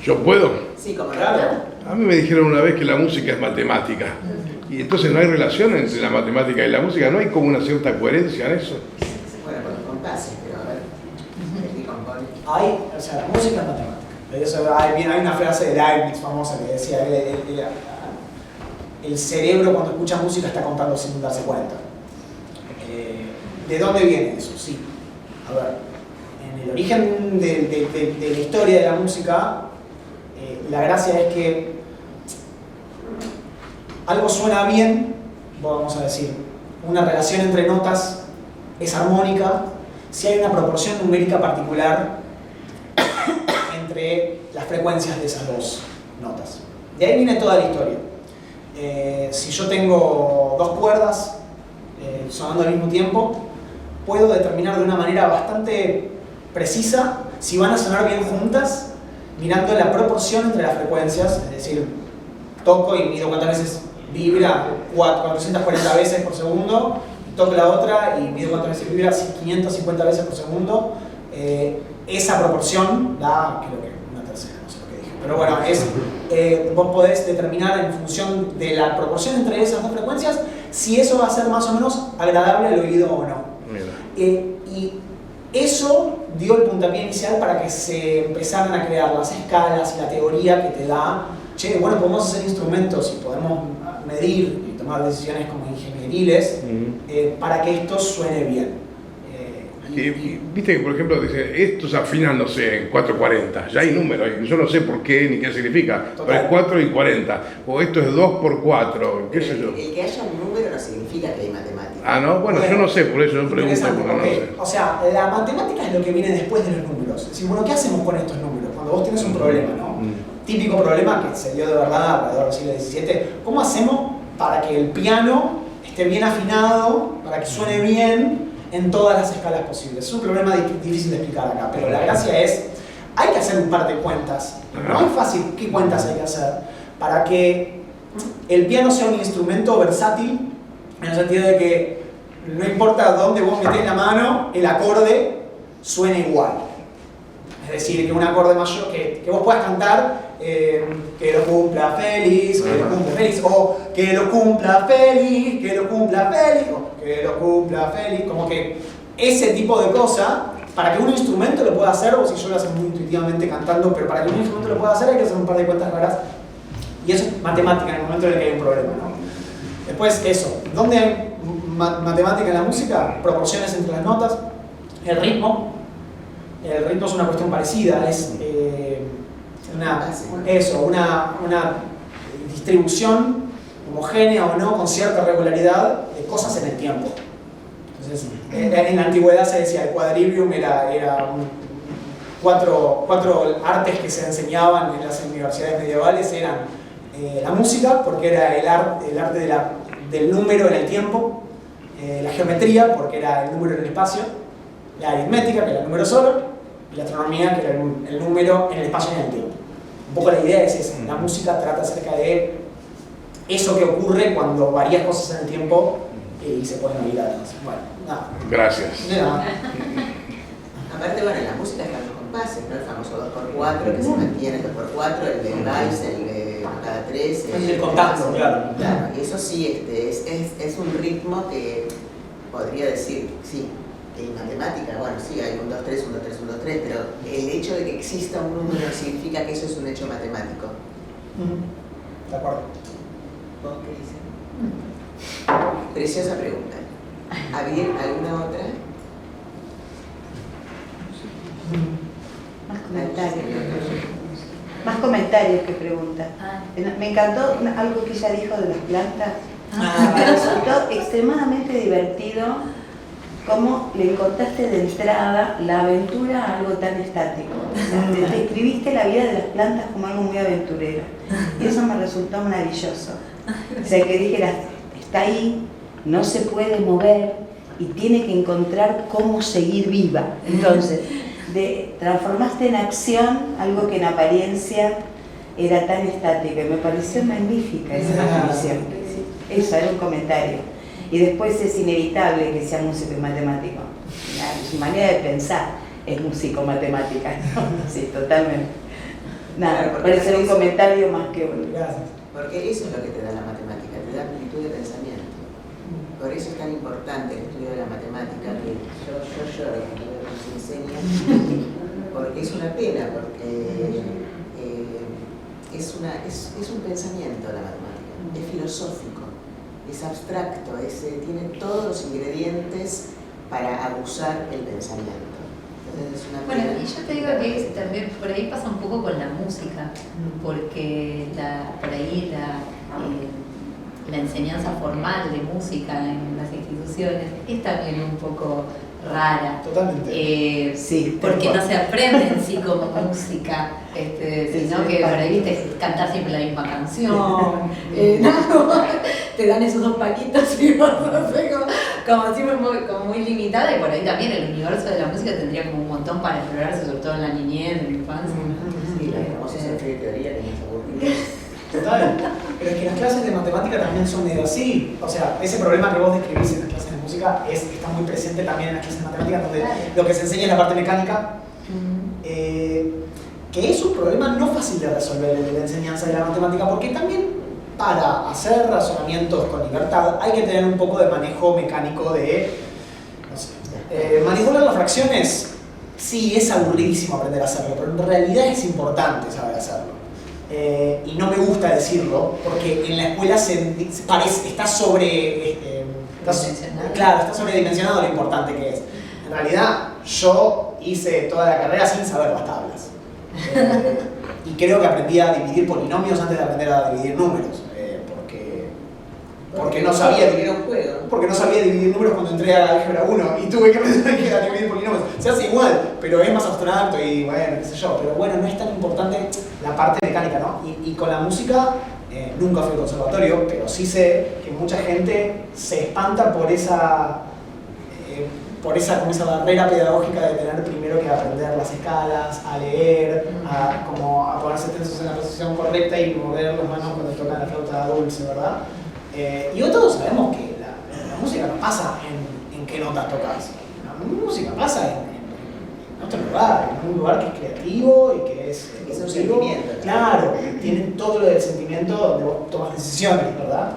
¿Yo puedo? Sí, como Claro. A mí me dijeron una vez que la música es matemática. Y entonces no hay relación entre la matemática y la música, no hay como una cierta coherencia en eso. Bueno, con los compases, pero a ver, ¿qué compone? O sea, la música es matemática. Eso, hay una frase de Leibniz famosa que decía el cerebro cuando escucha música está contando sin darse cuenta. ¿De dónde viene eso? Sí. A ver, en el origen de la historia de la música, la gracia es que algo suena bien, vamos a decir, una relación entre notas es armónica si hay una proporción numérica particular entre las frecuencias de esas dos notas. De ahí viene toda la historia. Si yo tengo dos cuerdas sonando al mismo tiempo, puedo determinar de una manera bastante precisa si van a sonar bien juntas, mirando la proporción entre las frecuencias, es decir, toco y mido cuántas veces vibra, 440 veces por segundo, toco la otra y mido cuántas veces vibra, 550 veces por segundo. Esa proporción da, creo que una tercera, no sé lo que dije. Pero bueno, vos podés determinar en función de la proporción entre esas dos frecuencias si eso va a ser más o menos agradable al oído o no. Y eso dio el puntapié inicial para que se empezaran a crear las escalas y la teoría que te da, che, bueno, podemos hacer instrumentos y podemos medir y tomar decisiones como ingenieriles para que esto suene bien. Viste que, por ejemplo, dice, estos afinan, no sé, en 440, ya hay números, yo no sé por qué ni qué significa, total, pero es 4 y 40, o esto es 2 por 4, qué sé yo. El que haya un número no significa que hay matemáticas. Ah, no, bueno, yo no sé, por eso yo pregunto, porque no sé. O sea, la matemática es lo que viene después de los números. Es decir, bueno, ¿qué hacemos con estos números? Cuando vos tienes un problema, ¿no? Típico problema que se dio de verdad alrededor del siglo XVII, ¿cómo hacemos para que el piano esté bien afinado, para que suene bien en todas las escalas posibles? Es un problema difícil de explicar acá, pero la gracia es, hay que hacer un par de cuentas. No es fácil qué cuentas hay que hacer para que el piano sea un instrumento versátil, en el sentido de que no importa dónde vos metés la mano, el acorde suene igual. Es decir, que un acorde mayor, que vos puedas cantar que lo cumpla feliz, que lo cumpla feliz, o que lo cumpla feliz, que lo cumpla feliz, o que lo cumpla feliz, como que ese tipo de cosas, para que un instrumento lo pueda hacer, o si yo lo hago muy intuitivamente cantando, pero para que un instrumento lo pueda hacer hay que hacer un par de cuentas raras, y eso es matemática en el momento en el que hay un problema, ¿no? Después eso, ¿dónde hay matemática en la música? Proporciones entre las notas, el ritmo es una cuestión parecida, es una distribución homogénea o no, con cierta regularidad de cosas en el tiempo. Entonces, en la antigüedad se decía el quadrivium era cuatro artes que se enseñaban en las universidades medievales, eran la música, porque era el arte del número en el tiempo, la geometría, porque era el número en el espacio, la aritmética, que era el número solo, y la astronomía, que era el número en el espacio y en el tiempo. Un poco la idea es esa, la música trata acerca de eso que ocurre cuando varías cosas en el tiempo y se pueden oír además. Bueno, nada. Gracias. Aparte, bueno, en la música están los compases, ¿no? El famoso 2x4 que se mantiene, el 2x4, el de vals, el de cada 3. El contacto, claro. Claro, y eso sí, es un ritmo que podría decir, sí. En matemática, bueno, sí, hay un 2, 3, 1, 3, 1, 3, pero el hecho de que exista un número significa que eso es un hecho matemático. De acuerdo. ¿Vos qué dices? Preciosa pregunta. ¿Había alguna otra? Más comentarios que preguntas. Me encantó algo que ella dijo de las plantas. Me resultó extremadamente divertido cómo le encontraste de entrada la aventura a algo tan estático. O sea, te describiste la vida de las plantas como algo muy aventurero. Y eso me resultó maravilloso. O sea, que dijeras, está ahí, no se puede mover y tiene que encontrar cómo seguir viva. Entonces, transformaste en acción algo que en apariencia era tan estático. Y me pareció magnífica esa definición. Eso era un comentario. Y después es inevitable que sea músico y matemático. Su manera de pensar es músico-matemática, ¿no? Sí, totalmente. Nada, claro, puede ser un comentario más que un... Gracias. Porque eso es lo que te da la matemática, te da amplitud de pensamiento. Por eso es tan importante el estudio de la matemática, que yo lloro cuando se enseña, porque es una pena, porque es un pensamiento la matemática, es filosófico. Es abstracto, tiene todos los ingredientes para abusar el pensamiento. Es una Bueno, pena. y yo te digo que también por ahí pasa un poco con la música, porque por ahí la enseñanza formal de música en las instituciones es también un poco rara. Totalmente. Sí, Porque tal no cual. se aprende en sí como música, sino sí, que por ahí viste cantar siempre la misma canción, ¿no? Te dan esos dos palitos y vas a hacer como siempre como muy limitada, y por ahí también el universo de la música tendría como un montón para explorarse, sobre todo en la niñez, en la infancia. Sí, la famosa de teoría que nos aburrimos. Total. Pero es que las clases de matemática también son medio así. O sea, ese problema que vos describís en las clases de música está muy presente también en las clases de matemática, donde lo que se enseña es la parte mecánica, que es un problema no fácil de resolver en la enseñanza de la matemática, porque también para hacer razonamientos con libertad hay que tener un poco de manejo mecánico de, no sé, manipular las fracciones. Sí, es aburridísimo aprender a hacerlo, pero en realidad es importante saber hacerlo. Y no me gusta decirlo, porque en la escuela está sobredimensionado lo importante que es. En realidad, yo hice toda la carrera sin saber las tablas. Y creo que aprendí a dividir polinomios antes de aprender a dividir números. Porque no sabía dividir números cuando entré a álgebra 1 y tuve que aprender a dividir polinomios. Se hace igual, pero es más abstracto y bueno, qué sé yo. Pero bueno, no es tan importante la parte mecánica, ¿no? Y con la música, nunca fui al conservatorio, pero sí sé que mucha gente se espanta por esa barrera pedagógica de tener primero que aprender las escalas, a leer, a ponerse tensos en la posición correcta y mover las manos cuando tocan la flauta dulce, ¿verdad? Y hoy todos sabemos que la música no pasa en qué notas tocas. La música pasa en otro lugar, en un lugar que es creativo y que es un sentimiento. Claro, tienen todo lo del sentimiento donde vos tomas decisiones, ¿verdad?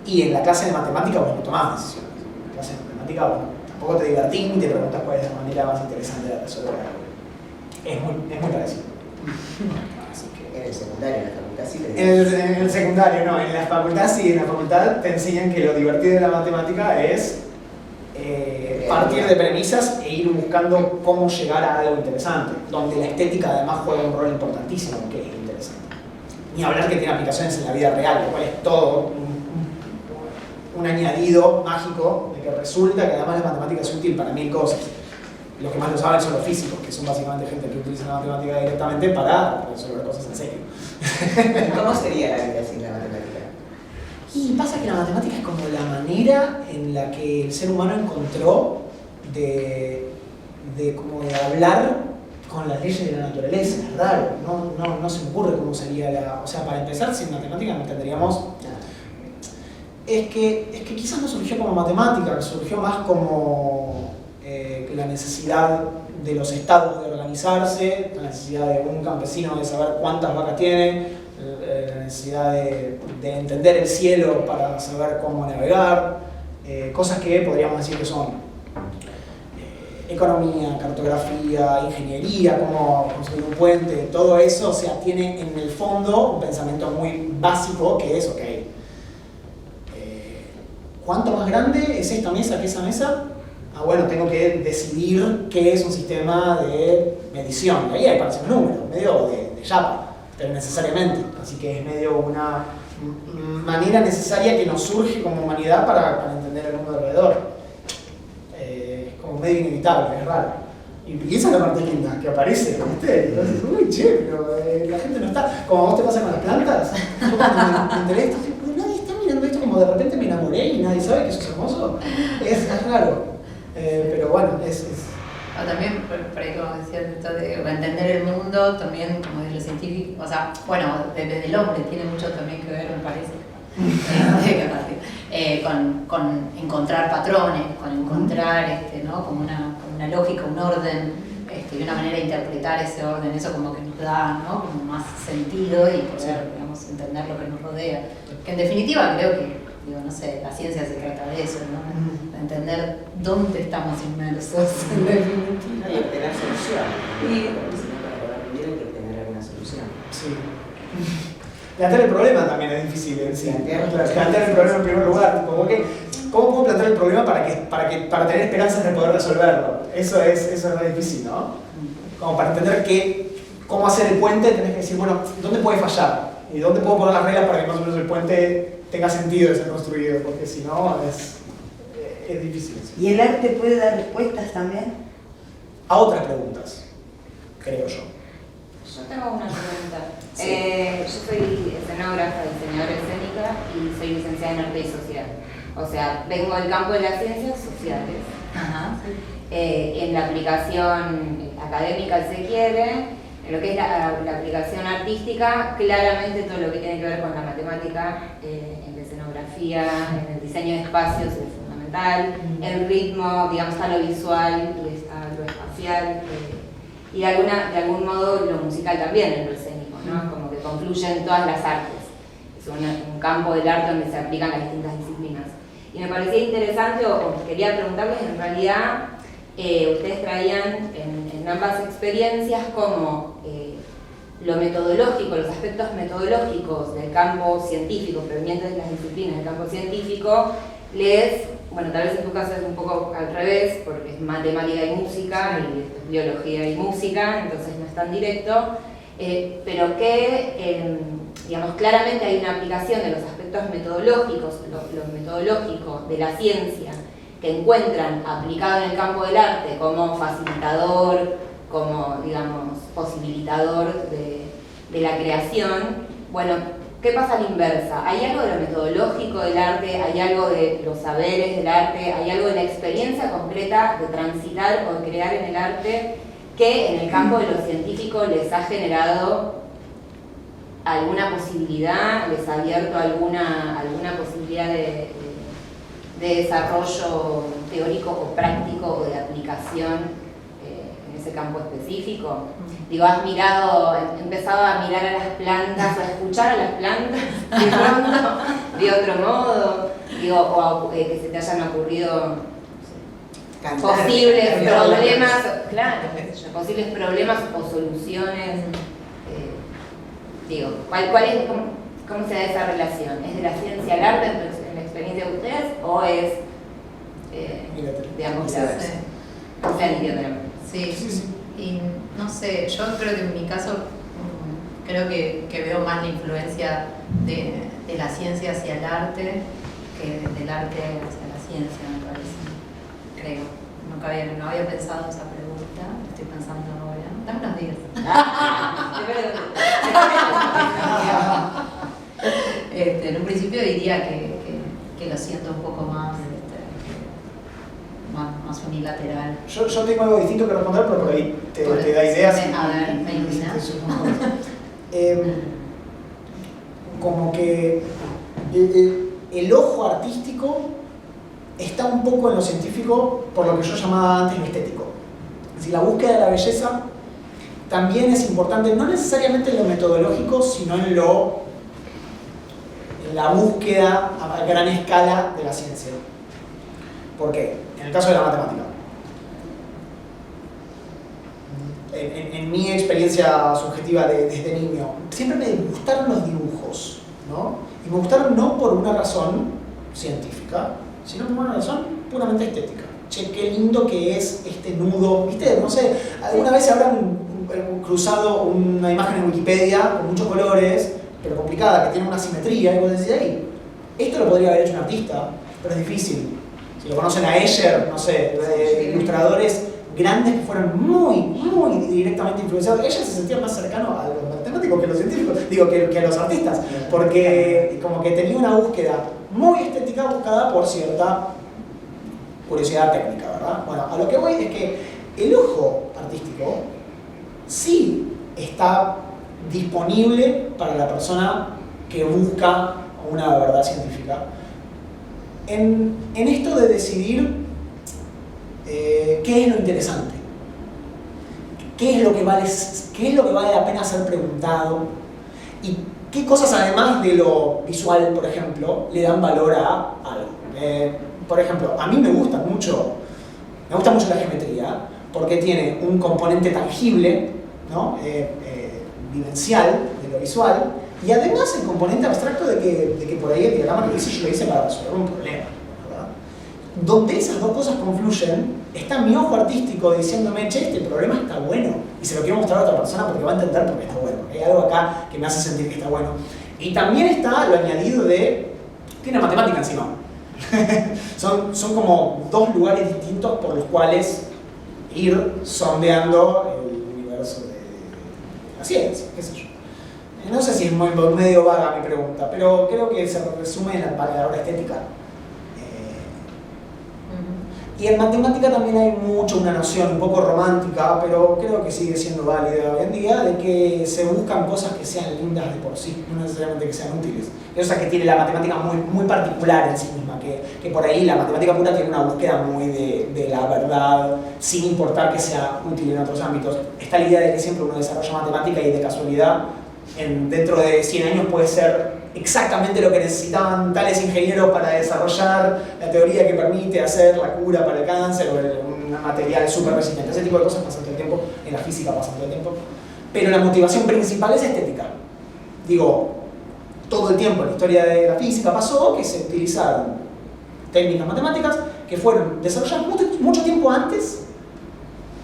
Y en la clase de matemática vos no tomás decisiones. En la clase de matemática vos tampoco te divertís ni te preguntas cuál es la manera más interesante de resolver algo. Es muy parecido. Así que, En el secundario, en la facultad sí te en el secundario no, en la facultad sí, en la facultad te enseñan que lo divertido de la matemática es partir de premisas e ir buscando cómo llegar a algo interesante, donde la estética además juega un rol importantísimo, que es interesante. Ni hablar que tiene aplicaciones en la vida real, lo cual es todo un añadido mágico de que resulta que además la matemática es útil para 1000 cosas. Los que más lo saben son los físicos, que son básicamente gente que utiliza la matemática directamente para resolver cosas en serio. ¿Cómo sería la vida sin la matemática? Y pasa que la matemática es como la manera en la que el ser humano encontró de hablar con las leyes de la naturaleza. Es raro, no se me ocurre cómo sería la... O sea, para empezar, sin matemática no tendríamos... Es que quizás no surgió como matemática, surgió más como la necesidad de los estados de organizarse, la necesidad de un campesino de saber cuántas vacas tiene, la necesidad de entender el cielo para saber cómo navegar, cosas que podríamos decir que son economía, cartografía, ingeniería, cómo construir un puente, todo eso, o sea, tiene en el fondo un pensamiento muy básico que es, ok, ¿cuánto más grande es esta mesa que esa mesa? Ah, bueno, tengo que decidir qué es un sistema de medición. Ahí aparecen los números, medio de chapa, pero necesariamente. Así que es medio una manera necesaria que nos surge como humanidad para entender el mundo alrededor. Es como medio inevitable, es raro. Y esa es la parte linda, que aparece, ¿viste? Entonces, uy, che, pero la gente no está... Como a vos te pasa con las plantas, yo cuando me enteré esto, nadie está mirando esto, como de repente me enamoré y nadie sabe que eso es hermoso. Es raro. Pero bueno, O también, por ahí como decías, esto de entender el mundo, también como de lo científico, o sea, bueno, desde el hombre tiene mucho también que ver, me parece, con encontrar patrones, con encontrar ¿no? como una lógica, un orden, y una manera de interpretar ese orden, eso como que nos da, ¿no? Como más sentido y poder, digamos, entender lo que nos rodea. Que en definitiva creo que, no sé, la ciencia se trata de eso, ¿no? De entender dónde estamos inmersos, en definitiva. Y obtener soluciones. Porque si no, para poder vivir hay que tener alguna solución. Sí. Plantear el problema también es difícil en sí. Plantear el problema en primer lugar. ¿Cómo puedo plantear el problema para tener esperanzas de poder resolverlo? Eso es re difícil, ¿no? Como para entender cómo hacer el puente, tenés que decir, bueno, ¿dónde puede fallar? ¿Y dónde puedo poner las reglas para que más o menos el puente tenga sentido de ser construido? Porque si no, es difícil. ¿Y el arte puede dar respuestas también? A otras preguntas, creo yo. Yo tengo una pregunta. Sí. Yo soy escenógrafa, diseñadora escénica y soy licenciada en arte y sociedad. O sea, vengo del campo de las ciencias sociales. Ajá. En la aplicación académica, si se quiere, en lo que es la aplicación artística, claramente todo lo que tiene que ver con la matemática, en la escenografía, en el diseño de espacios es fundamental, el ritmo, digamos, está lo visual y está lo espacial, y de algún modo lo musical también en lo escénico, ¿no? Como que confluyen todas las artes. Es un campo del arte donde se aplican las distintas disciplinas. Y me parecía interesante, o quería preguntarles, en realidad, ustedes traían en ambas experiencias como lo metodológico, los aspectos metodológicos del campo científico, provenientes de las disciplinas del campo científico, bueno, tal vez en tu caso es un poco al revés, porque es matemática y música, y esto es biología y música, entonces no es tan directo, pero que, digamos, claramente hay una aplicación de los aspectos metodológicos, lo metodológico de la ciencia, que encuentran aplicado en el campo del arte como facilitador, como, digamos, posibilitador de la creación. Bueno, ¿qué pasa a la inversa? ¿Hay algo de lo metodológico del arte? ¿Hay algo de los saberes del arte? ¿Hay algo de la experiencia concreta de transitar o de crear en el arte que en el campo de lo científico les ha generado alguna posibilidad, les ha abierto alguna posibilidad de desarrollo teórico o práctico o de aplicación en ese campo específico? Digo, has empezado a mirar a las plantas, a escuchar a las plantas de pronto, de otro modo, digo, o que se te hayan ocurrido posibles problemas, claro, posibles problemas o soluciones. Digo, ¿cómo se da esa relación? ¿Es de la ciencia al arte en la experiencia de ustedes o es, digamos, no sé, entienden? Sí. Y no sé, yo creo que en mi caso creo que veo más la influencia de la ciencia hacia el arte que del arte hacia la ciencia, me parece. Creo. No había pensado esa pregunta, estoy pensando ahora. Dame unos días. En un principio diría que lo siento un poco más unilateral. Yo tengo algo distinto que responder, pero por ahí te da ideas. A ver, me ilumina. Como que el ojo artístico está un poco en lo científico por lo que yo llamaba antes lo estético. Es decir, la búsqueda de la belleza también es importante, no necesariamente en lo metodológico, sino en la búsqueda a gran escala de la ciencia. ¿Por qué? En el caso de la matemática. En mi experiencia subjetiva desde niño, siempre me gustaron los dibujos, ¿no? Y me gustaron no por una razón científica, sino por una razón puramente estética. Che, qué lindo que es este nudo, ¿viste? No sé, alguna vez habrán cruzado una imagen en Wikipedia con muchos colores, pero complicada, que tiene una simetría, y vos decís, hey, esto lo podría haber hecho un artista, pero es difícil. Si lo conocen a Escher, no sé, ilustradores grandes que fueron muy directamente influenciados. Ella se sentía más cercano a los matemáticos que a los científicos, digo, que a los artistas, porque como que tenía una búsqueda muy estética buscada por cierta curiosidad técnica, ¿verdad? Bueno, a lo que voy es que el ojo artístico sí está disponible para la persona que busca una verdad científica. En esto de decidir qué es lo interesante, qué es lo que vale la pena ser preguntado y qué cosas, además de lo visual, por ejemplo, le dan valor a algo. Por ejemplo, a mí me gusta mucho la geometría porque tiene un componente tangible, ¿no? Vivencial de lo visual, y además el componente abstracto de que por ahí el diagrama que hice yo lo hice para resolver un problema, ¿verdad? donde esas dos cosas confluyen, está mi ojo artístico diciéndome, che, este problema está bueno, y se lo quiero mostrar a otra persona porque va a entender por qué está bueno. Hay algo acá que me hace sentir que está bueno. Y también está lo añadido de, tiene matemática encima. son como dos lugares distintos por los cuales ir sondeando el universo de la ciencia, qué sé yo. No sé si es medio vaga mi pregunta, pero creo que se resume en la palabra estética. Y en matemática también hay mucho una noción un poco romántica, pero creo que sigue siendo válida hoy en día, de que se buscan cosas que sean lindas de por sí, no necesariamente que sean útiles. Es cosa que tiene la matemática muy particular en sí misma, que por ahí la matemática pura tiene una búsqueda muy de la verdad, sin importar que sea útil en otros ámbitos. Está la idea de que siempre uno desarrolla matemática y de casualidad, dentro de 100 años puede ser exactamente lo que necesitaban tales ingenieros para desarrollar la teoría que permite hacer la cura para el cáncer o un material súper resistente. Ese tipo de cosas pasan todo el tiempo, en la física pasan todo el tiempo. Pero la motivación principal es estética. Digo, todo el tiempo en la historia de la física pasó que se utilizaron técnicas matemáticas que fueron desarrolladas mucho tiempo antes,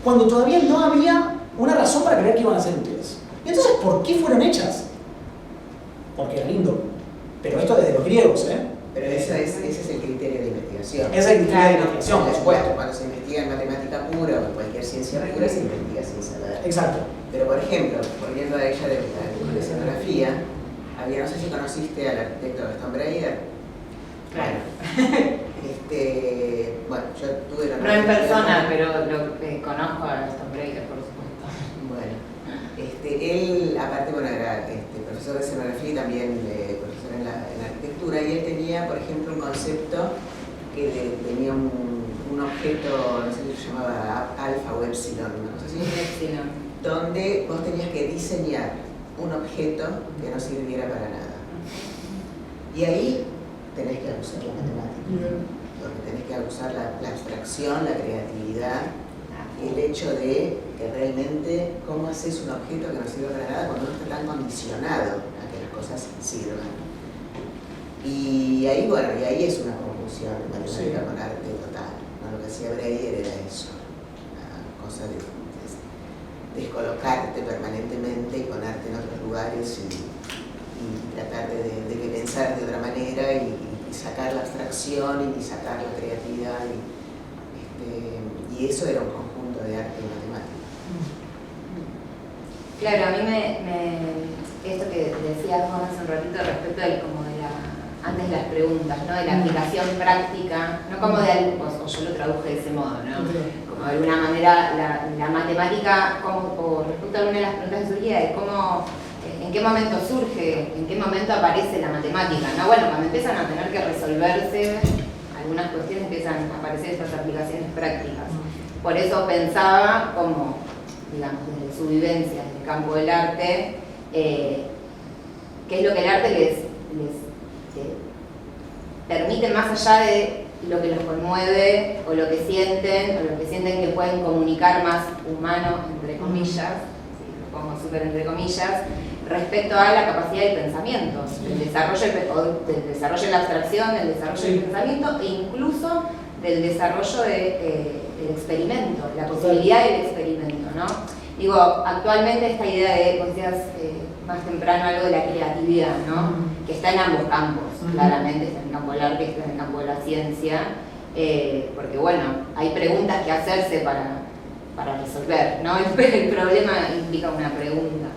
cuando todavía no había una razón para creer que iban a ser útiles. Y entonces, ¿por qué fueron hechas? Porque era lindo. Pero esto desde los griegos, ¿eh? Pero ese es el criterio de investigación. Ese es el criterio de investigación, por supuesto. Cuando se investiga en matemática pura o en cualquier ciencia pura, se investiga sin saber. Exacto. Pero, por ejemplo, volviendo a ella de la escenografía, no sé si conociste al arquitecto Gastón Breyer. Claro. Bueno, yo tuve la... No en persona, pero lo conozco a Gastón Breyer, por supuesto. Bueno, él, aparte, bueno, era profesor de escenografía y también profesor en la arquitectura, y él tenía, por ejemplo, un concepto que tenía un objeto, no sé si se llamaba alfa o epsilon, una cosa así, Epsilon, donde vos tenías que diseñar un objeto que no sirviera para nada. Y ahí tenés que usar la matemática, porque tenés que usar la abstracción, la creatividad, el hecho de que realmente cómo haces un objeto que no sirve para nada cuando uno está tan condicionado a que las cosas sirvan. Y ahí, bueno, es una conjunción de matemática con arte total, ¿no? Lo que hacía Breyer era eso, una cosa de descolocarte permanentemente y ponerte en otros lugares y tratar de que pensar de otra manera y sacar la abstracción y sacar la creatividad y eso era un conjunto de arte y matemática. Claro, a mí esto que decías Juan hace un ratito respecto antes de las preguntas, ¿no? De la aplicación práctica, no como de algo, o yo lo traduje de ese modo, ¿no? Como de alguna manera la matemática, o respecto a alguna de las preguntas que surgía, de cómo, en qué momento surge, en qué momento aparece la matemática, ¿no? Bueno, cuando empiezan a tener que resolverse algunas cuestiones, empiezan a aparecer estas aplicaciones prácticas. Por eso pensaba como, digamos, desde su vivencia, desde el campo del arte, qué es lo que el arte les permite más allá de lo que los conmueve o lo que sienten que pueden comunicar más humano, entre comillas, lo pongo súper entre comillas, respecto a la capacidad de pensamiento, del desarrollo de la abstracción, del desarrollo del pensamiento e incluso del desarrollo del experimento, la posibilidad del experimento, ¿no? Digo, actualmente esta idea de, vos decías más temprano algo de la creatividad, ¿no? Que está en ambos campos, claramente, está en el campo del arte, está en el campo de la ciencia, porque bueno, hay preguntas que hacerse para resolver, ¿no? El problema implica una pregunta.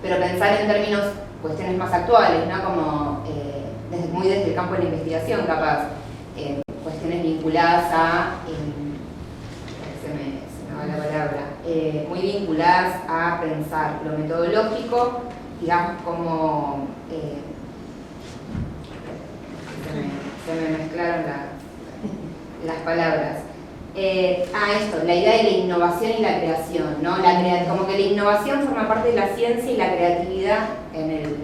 Pero pensar en términos, cuestiones más actuales, ¿no? Como muy desde el campo de la investigación, capaz, cuestiones vinculadas a, se me va la palabra, muy vinculadas a pensar lo metodológico, digamos como, se me mezclaron las palabras. Esto, la idea de la innovación y la creación, ¿no? Como que la innovación forma parte de la ciencia y la creatividad en el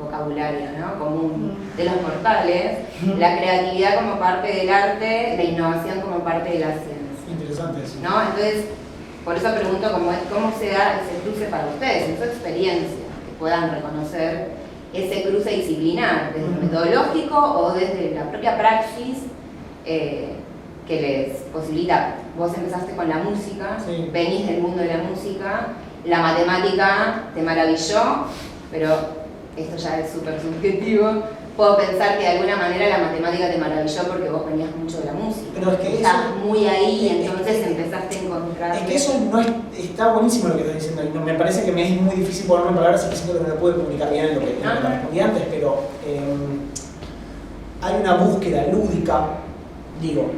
vocabulario, ¿no? Común de los mortales, la creatividad como parte del arte, la innovación como parte de la ciencia. Interesante eso. ¿No? Entonces, por eso pregunto cómo se da ese cruce para ustedes, en su experiencia, que puedan reconocer ese cruce disciplinar, desde lo metodológico o desde la propia praxis que les posibilita. Vos empezaste con la música, Sí. venís del mundo de la música, la matemática te maravilló, pero esto ya es súper subjetivo. Puedo pensar que de alguna manera la matemática te maravilló porque vos venías mucho de la música. Pero es que estabas eso- muy ahí, es- entonces empezaste a encontrar. Es que eso no es, está buenísimo lo que estás diciendo, y me parece que me es muy difícil ponerme en palabras y siento que no lo pude comunicar bien en lo que respondí antes, pero hay una búsqueda lúdica, digo,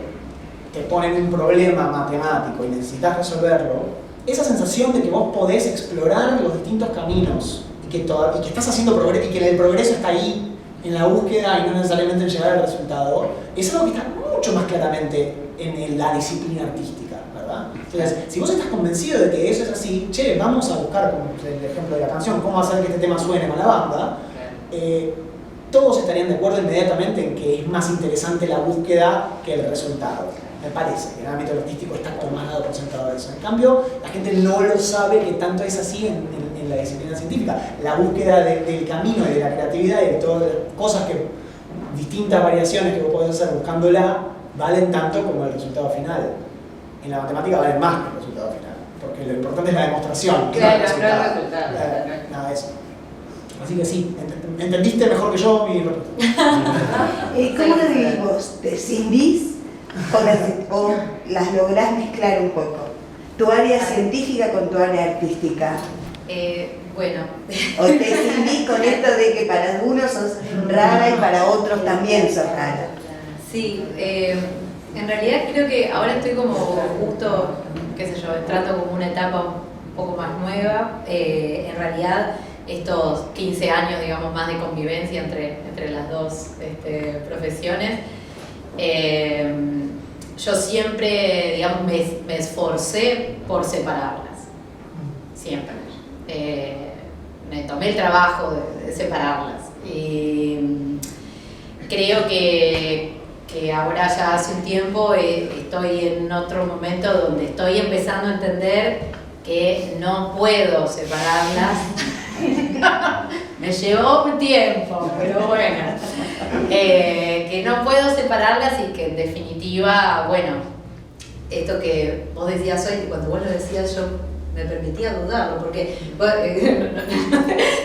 te ponen un problema matemático y necesitas resolverlo, esa sensación de que vos podés explorar los distintos caminos y que estás haciendo progreso y que el progreso está ahí en la búsqueda y no necesariamente en llegar al resultado, es algo que está mucho más claramente en la disciplina artística, ¿verdad? Entonces, si vos estás convencido de que eso es así, che, vamos a buscar, como el ejemplo de la canción, cómo hacer que este tema suene con la banda, todos estarían de acuerdo inmediatamente en que es más interesante la búsqueda que el resultado. Me parece que en el ámbito artístico está como más dado por sentado eso. En cambio, la gente no lo sabe que tanto es así en la disciplina científica. La búsqueda del camino y de la creatividad y de todas las cosas que, distintas variaciones que vos podés hacer buscándola, valen tanto como el resultado final. En la matemática valen más que el resultado final, porque lo importante es la demostración, que no el resultado. Claro, no el resultado. Nada de eso. Así que sí, entendiste mejor que yo mi respuesta. ¿Cómo lo vivís vos? ¿Te cindís o las lográs mezclar un poco? ¿Tu área científica con tu área artística? Bueno, ¿O te cindís con esto de que para unos sos rara y para otros también sos rara? sí, en realidad creo que ahora estoy como justo, qué sé yo, entrando como una etapa un poco más nueva. En realidad estos 15 años, digamos, más de convivencia entre las dos profesiones, yo siempre, digamos, me esforcé por separarlas, siempre. Me tomé el trabajo de separarlas. Y creo que ahora ya hace un tiempo estoy en otro momento donde estoy empezando a entender que no puedo separarlas. Me llevó un tiempo, pero bueno, que no puedo separarlas y que en definitiva, bueno, esto que vos decías hoy, cuando vos lo decías yo me permitía dudarlo, porque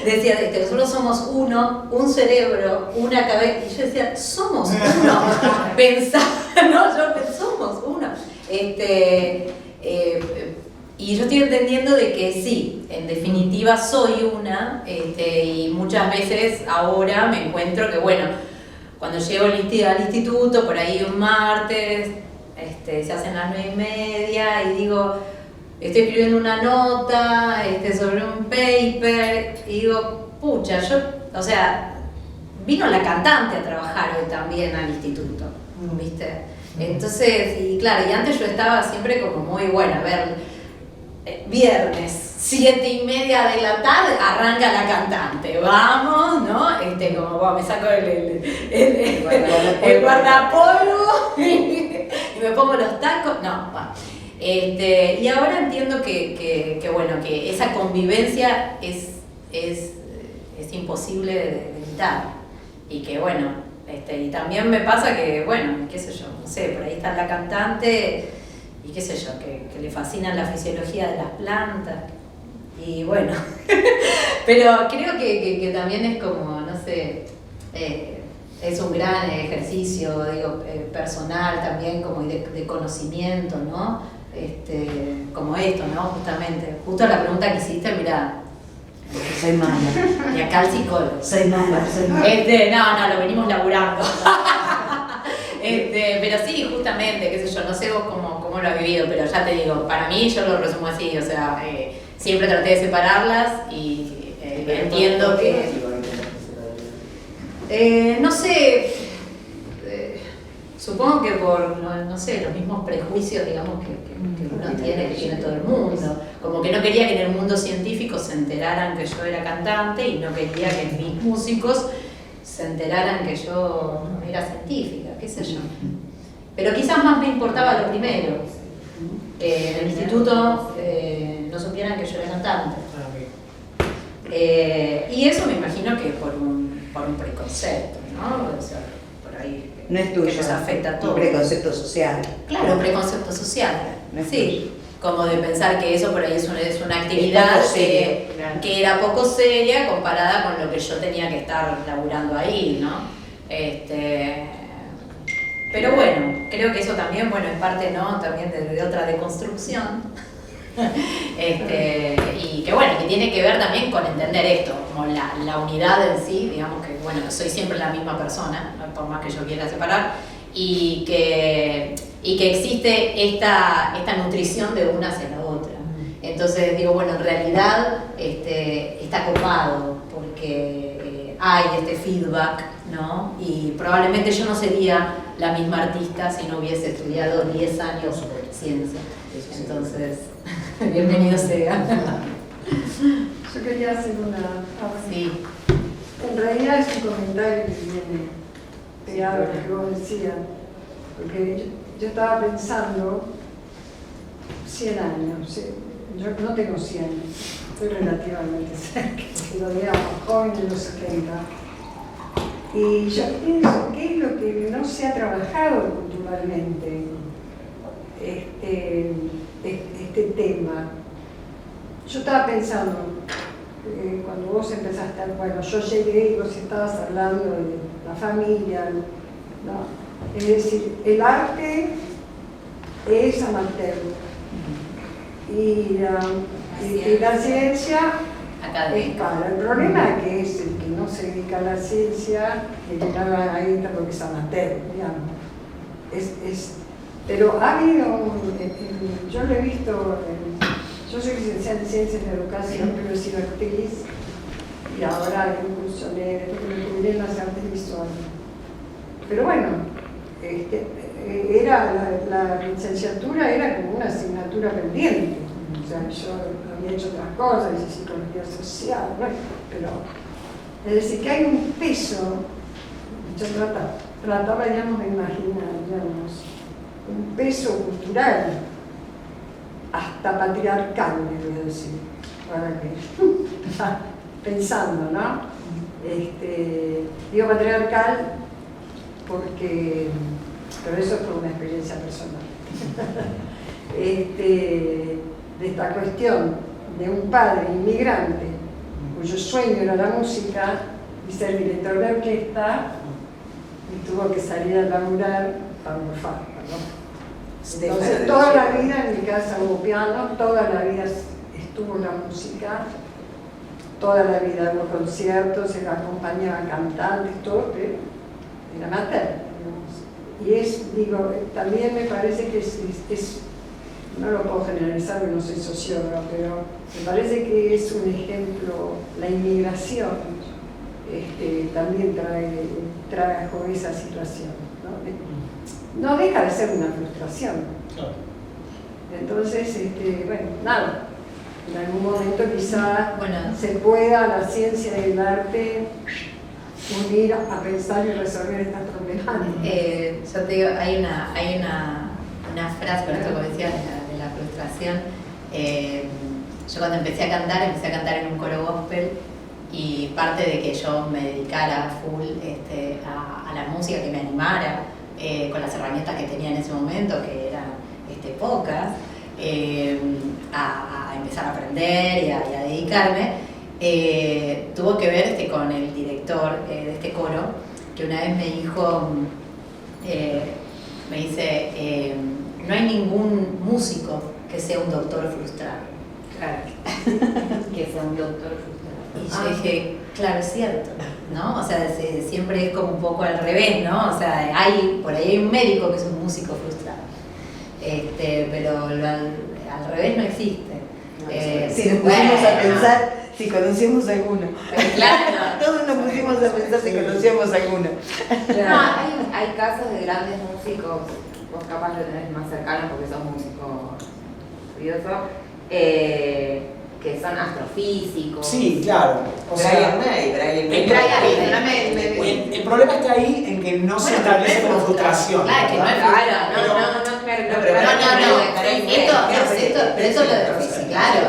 decía que nosotros somos uno, un cerebro, una cabeza, y yo decía, somos uno, pensaba, no, somos uno. Y yo estoy entendiendo de que sí, en definitiva soy una, y muchas veces ahora me encuentro que, bueno, cuando llego al instituto, por ahí un martes, se hacen las 9:30 y digo, estoy escribiendo una nota sobre un paper y digo, pucha, o sea, vino la cantante a trabajar hoy también al instituto, ¿viste? Entonces, y claro, y antes yo estaba siempre como muy buena, a ver, viernes, 7:30 de la tarde, arranca la cantante, vamos, ¿no? Como bueno, me saco el guardapolvo y me pongo los tacos, no, va. Y ahora entiendo que bueno, que esa convivencia es imposible de evitar, y que bueno, y también me pasa que, bueno, qué sé yo, no sé, por ahí está la cantante y qué sé yo, que le fascina la fisiología de las plantas, y bueno, pero creo que también es como, no sé, es un gran ejercicio, digo, personal también, como de conocimiento, ¿no? Como esto, ¿no? Justamente, justo la pregunta que hiciste, mirá, Soy mala. y acá el psicólogo. Soy mala. No, lo venimos laburando. Pero sí, justamente, qué sé yo, no sé vos cómo lo has vivido, pero ya te digo, para mí yo lo resumo así, o sea, siempre traté de separarlas y entiendo que... no sé, supongo que por, no sé, los mismos prejuicios, digamos, que uno tiene, que tiene todo el mundo. Como que no quería que en el mundo científico se enteraran que yo era cantante y no quería que mis músicos se enteraran que yo no era científica, qué sé yo. Pero quizás más me importaba lo primero, que en el instituto no supieran que yo era cantante. Y eso me imagino que por un por un preconcepto, ¿no? O sea, por ahí No es tuyo, que nos afecta a todos. un preconcepto social. Claro, un preconcepto social, No es sí, como de pensar que eso por ahí es una actividad poco serio, claro. que era poco seria comparada con lo que yo tenía que estar laburando ahí, ¿no? Pero bueno, creo que eso también, bueno, es parte, ¿no? También de otra deconstrucción. Y que bueno, que tiene que ver también con entender esto, como la unidad en sí, digamos que bueno, soy siempre la misma persona, ¿no? Por más que yo quiera separar, y que existe esta nutrición de una hacia la otra. Entonces digo, bueno, en realidad está copado, porque hay este feedback, ¿no? Y probablemente yo no sería la misma artista si no hubiese estudiado 10 años ciencia. Entonces, bienvenido sea. Yo quería hacer una... Sí. En realidad es un comentario que viene pegado a lo que vos decías, porque yo estaba pensando 100 años, ¿sí? Yo no tengo 100, estoy relativamente cerca, lo digamos, joven de los 70. Y yo pienso, ¿qué es lo que no se ha trabajado culturalmente? Este tema. Yo estaba pensando, cuando vos empezaste, bueno, yo llegué y vos estabas hablando de la familia, ¿no? Es decir, el arte es amateur y la ciencia es cara. El problema es que es el que no se dedica a la ciencia, el que está ahí porque es amateur, digamos. Pero ha habido, yo lo he visto, yo soy licenciada en Ciencias de Educación, pero he sido actriz y ahora incursioné, después que me jubilé en las artes visuales. Pero bueno, la licenciatura era como una asignatura pendiente. O sea, yo había hecho otras cosas, hice psicología social, bueno, pero es decir, que hay un peso, yo trataba, digamos, de imaginar, digamos, un peso cultural, hasta patriarcal, me voy a decir, para que, pensando, ¿no? Digo patriarcal porque, pero eso fue una experiencia personal, de esta cuestión de un padre inmigrante cuyo sueño era la música y ser director de orquesta y tuvo que salir a laburar para morfar, ¿no? Entonces toda la vida en mi casa hubo piano, toda la vida estuvo la música, toda la vida hubo conciertos, se acompañaban cantantes, todo, pero era amateur. Y digo, también me parece que no lo puedo generalizar porque no soy socióloga, pero me parece que es un ejemplo, la inmigración también trajo esa situación, ¿no? No deja de ser una frustración. Entonces, bueno, nada, en algún momento quizá se pueda la ciencia y el arte unir a pensar y resolver estas problemáticas. Yo te digo, hay una frase, con esto que decías de la frustración. Yo cuando empecé a cantar en un coro gospel, y parte de que yo me dedicara full a la música, que me animara con las herramientas que tenía en ese momento, que eran pocas, a empezar a aprender y a dedicarme, tuvo que ver con el director de este coro, que una vez me dijo, me dice, no hay ningún músico que sea un doctor frustrado. Claro. Que sea un doctor frustrado. Y yo dije, claro, es cierto, ¿no? O sea, siempre es como un poco al revés, ¿no? O sea, por ahí hay un médico que es un músico frustrado, pero al revés no existe. Si nos pusimos a pensar si conocíamos alguno. Claro. Todos nos pusimos a pensar si conocíamos alguno. No, hay casos de grandes músicos, vos capaz lo tenés más cercano porque sos músico curioso, que son astrofísicos. Sí, claro. O sea, el problema está ahí en que no se establece como frustración. Claro, que no es pero eso lo de física, claro.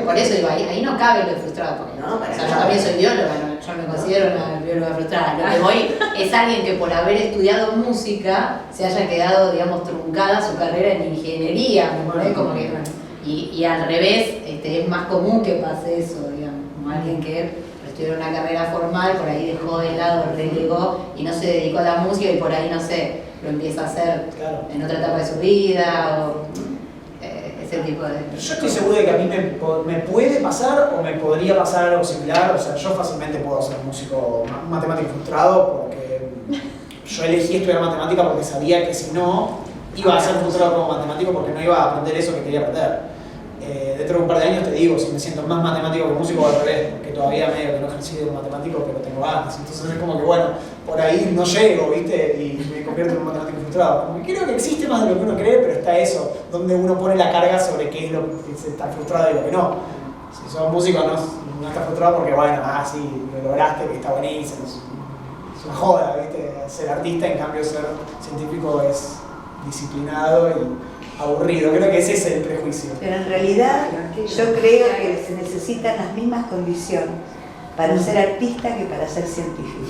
Por eso digo, ahí no cabe lo frustrado, porque yo también soy bióloga, yo me considero una bióloga frustrada. Lo que voy es alguien que por haber estudiado música se haya quedado, digamos, truncada su carrera en ingeniería, como que, y al revés, es más común que pase eso, digamos, como alguien que estudió una carrera formal, por ahí dejó de lado, relegó y no se dedicó a la música y por ahí, no sé, lo empieza a hacer en otra etapa de su vida o ese tipo de... Yo estoy seguro de que a mí me puede pasar o me podría pasar algo similar. O sea, yo fácilmente puedo ser un matemático frustrado porque yo elegí estudiar matemática porque sabía que si no iba a ser frustrado como matemático porque no iba a aprender eso que quería aprender. Dentro de un par de años te digo si me siento más matemático que músico o al revés, porque todavía medio que no ejercí de matemático, pero tengo ganas. Entonces es como que bueno, por ahí no llego, ¿viste? Y me convierto en un matemático frustrado. Como que creo que existe más de lo que uno cree, pero está eso, donde uno pone la carga sobre qué es lo que se está frustrado y lo que no. Si sos músico no estás frustrado porque bueno, sí, lo lograste, que está buenísimo. Es una joda, ¿viste? Ser artista, en cambio ser científico es disciplinado y aburrido. Creo que ese es el prejuicio. Pero en realidad yo creo que se necesitan las mismas condiciones para ser artista que para ser científico.